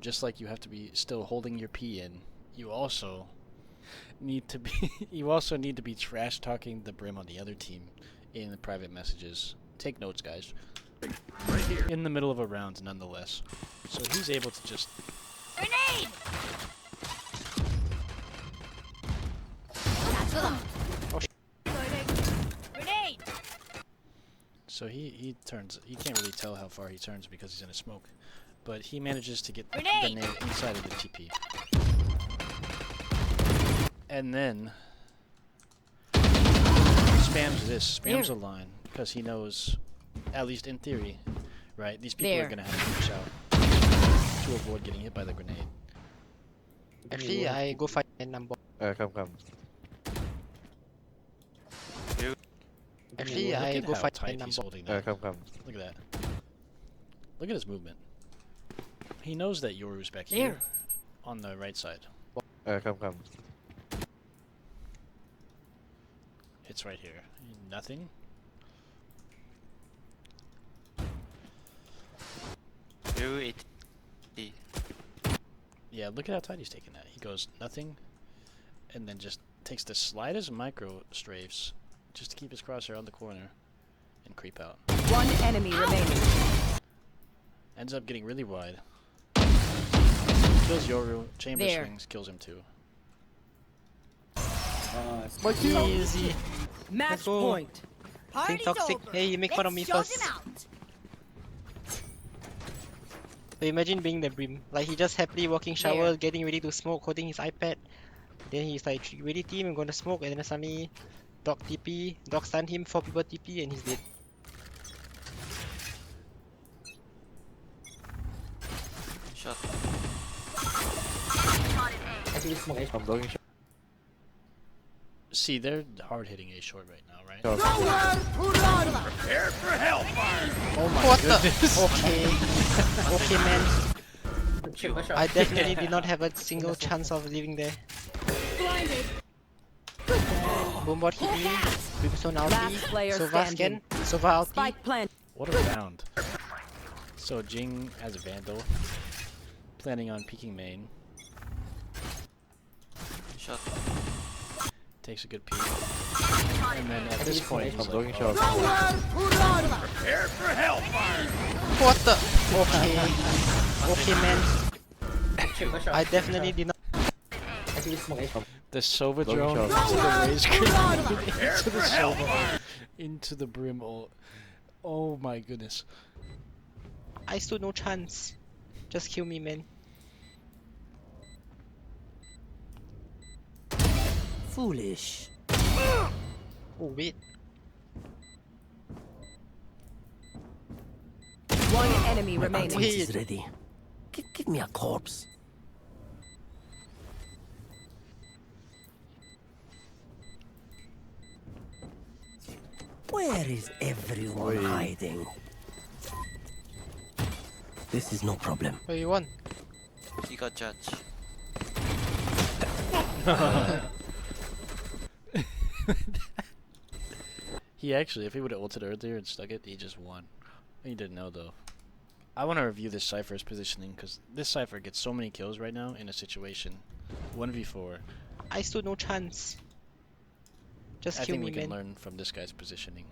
Just like you have to be still holding your P in, you also need to be trash talking the brim on the other team in the private messages. Take notes, guys. Right here. In the middle of a round, nonetheless. So he's able to just Grenade. Satchel out. Reloading. Grenade. so he turns. You can't really tell how far he turns because he's in a smoke, but he manages to get the Grenade! nade inside of the TP. And then spams a line because he knows, at least in theory, right? These people are gonna have to push out to avoid getting hit by the grenade. Actually, I go fight and number. Come. Actually, Look I at go how fight tight and he's number. holding that. Come. Look at that. Look at his movement. He knows that Yoru's back There. here on the right side. Come. It's right here. Nothing. Yeah, look at how tight he's taking that. He goes nothing, and then just takes the slightest micro strafes just to keep his crosshair on the corner and creep out. One enemy remaining. Ends up getting really wide. Kills Yoru. Chamber There. swings. Kills him too. Easy. Match go. point. Think Party's toxic. over. Hey, you make fun of me Let's first. shove him out. So imagine being the brim. Like he just happily walking shower, There. getting ready to smoke, holding his iPad. Then he's like, ready team, I'm gonna smoke, and then suddenly dog TP, dog stun him, 4 people TP, and he's dead. Shot. Actually, smoke A. I'm blocking shot. See, they're hard hitting A short right now, right? Prepare for hellfire. Oh my What goodness. the? Okay. Okay, man. Triple shot. I definitely did not have a single chance of living there. Blinded. Boombot hit me. Brimstone Last ulti. player Sova standing. scan. Sova ulti. Spike plant. What a round. So Jinggg has a Vandal, planning on peeking main, Shot. takes a good peek, and then at this point he's I'm blocking like, shot. Prepare for hellfire. What the? Okay. Okay, man. Triple shot. I definitely did not. Actually, smoke A. the Sova Blocking drone shot. into the Raze grenade, Prepare into the for Sova, hellfire. into the brim ult. Oh my goodness. I stood no chance. Just kill me, man. Foolish. Oh, wait. One enemy remaining. Wait. Is ready. Give me a corpse. Where is everyone hiding? This is no problem. Wait, you won. He got judged. He actually, if he would have ulted earlier and stuck it, he just won. He didn't know though. I want to review this Cypher's positioning because this Cypher gets so many kills right now in a situation. 1v4. I stood no chance. Just I kill think me, we can man. learn from this guy's positioning.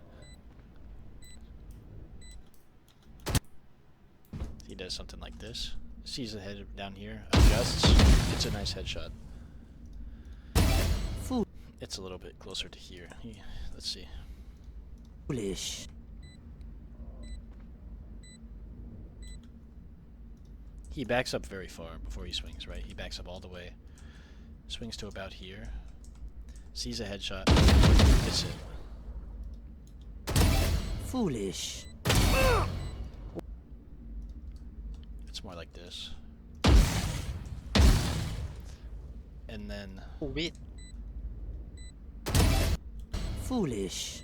He does something like this. Sees the head down here, adjusts. It's a nice headshot. It's a little bit closer to here. Let's see. Foolish. He backs up very far before he swings, right? He backs up all the way. Swings to about here. Sees a headshot. Hits it. Foolish. It's more like this. And then... Oh, wait. Foolish.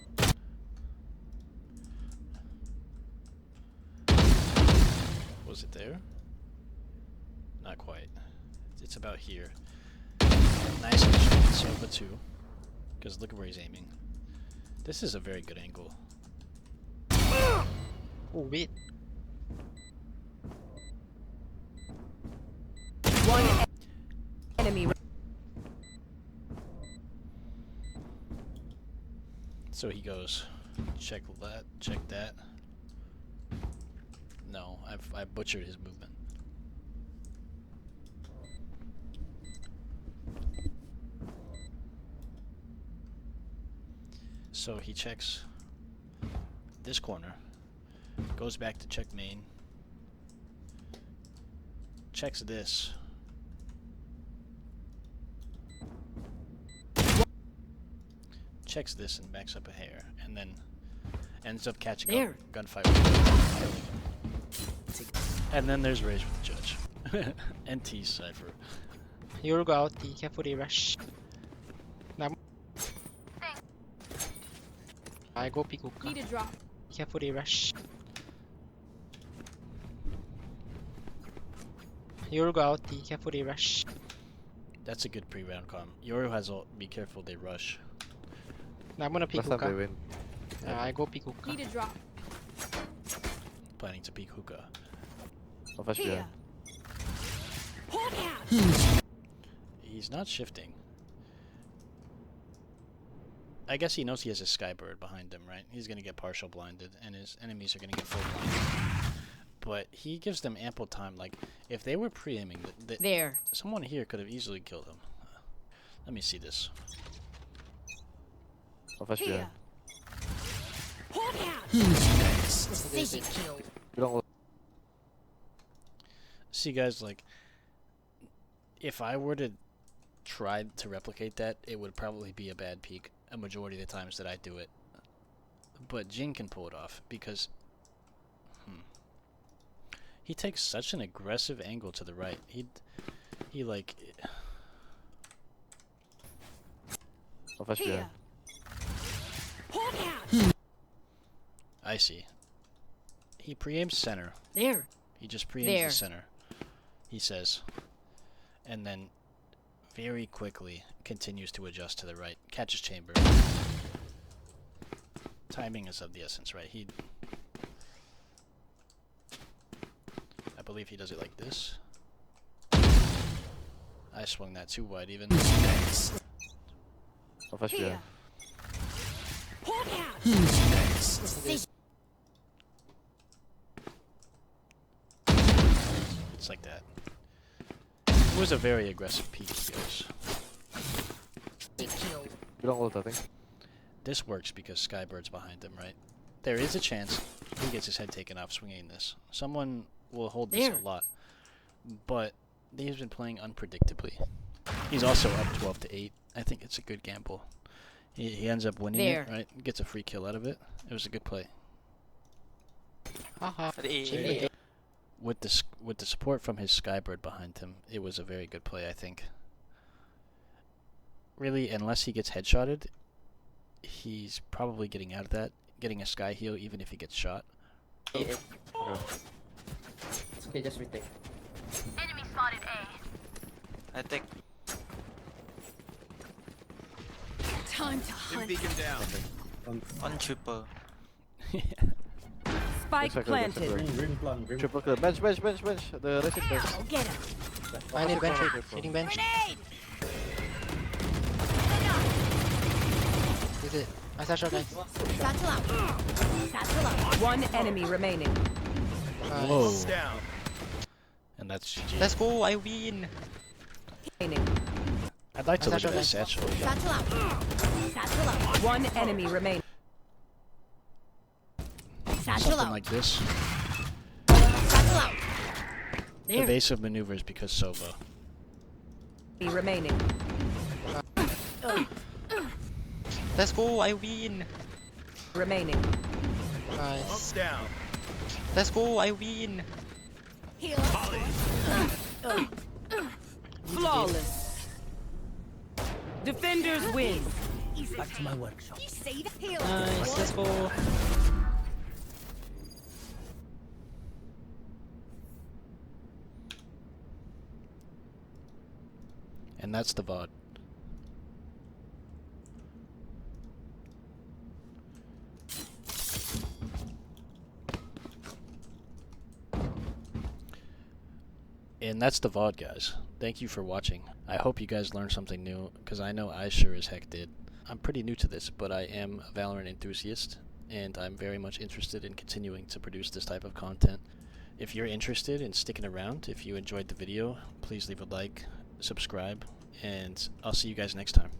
Was it there? Not quite. It's about here. Nice headshot. So the 2. Because look at where he's aiming. This is a very good angle. Oh, wait. One enemy. So he goes, check that, check that. No, I butchered his movement. So he checks this corner, goes back to check main, checks this. Checks this and backs up a hair, and then ends up catching up gunfight. And then there's Rage with the judge. NT Cypher. You'll go out, the careful they rush. Now I go pick hookah. Need a drop. Careful they rush. You'll go out, the careful they rush. That's a good pre-round comm. Yoru has all. Be careful, they rush. Now I'm gonna pick Last time they hookah. win. I go pick hookah. Need a drop. Planning to peek hookah. Oh, flash behind. He's not shifting. I guess he knows he has a Skybird behind him, right? He's gonna get partial blinded, and his enemies are gonna get full blinded. But he gives them ample time. Like, if they were pre-aiming, There. someone here could have easily killed him. Let me see this. Oh, flash behind. Precision kill. You don't. See, guys, like, if I were to try to replicate that, it would probably be a bad peak a majority of the times that I do it. But Jinggg can pull it off because he takes such an aggressive angle to the right. He like. Oh, flash behind. I see. He pre-aims center. There. He just pre-aims the center. He says, and then very quickly continues to adjust to the right. Catches chamber. Timing is of the essence, right? I believe he does it like this. I swung that too wide even. Oh, flash behind. It's like that. It was a very aggressive peek, he goes. You don't ult, I think. This works because Skybird's behind him, right? There is a chance he gets his head taken off swinging this. Someone will hold this a lot, but he's been playing unpredictably. He's also up 12 to 8. I think it's a good gamble. He ends up winning it, right? Gets a free kill out of it. It was a good play. Haha. With the support from his Skybird behind him, it was a very good play, I think. Really, unless he gets headshotted, he's probably getting out of that, getting a sky heal even if he gets shot. Okay, just retake. I take Time to hunt. Beacon down. on triple. Spike planted. Green plant, green. Triple kill. Bench. The racing bench. I'll get him. I need bench. Hitting bench. Grenade! Is it? I saw shot, guys. Satchel out. Satchel out. One enemy remaining. Whoa. Down. And that's GG. Let's go, I win. Remaining. I'd like to look at Satchel, this satchel. Satchel out. Satchel out. One enemy remaining. Satchel Something out. like this. Satchel out. There. Evasive maneuvers because Sova. Enemy remaining. Let's go, I win. Remaining. Nice. Down. Let's go, I win. Heal. Flawless. Defenders win. Back to my workshop. You say the heal. Nice, let's go. And that's the VOD. And that's the VOD, guys. Thank you for watching. I hope you guys learned something new, because I know I sure as heck did. I'm pretty new to this, but I am a Valorant enthusiast, and I'm very much interested in continuing to produce this type of content. If you're interested in sticking around, if you enjoyed the video, please leave a like, subscribe, and I'll see you guys next time.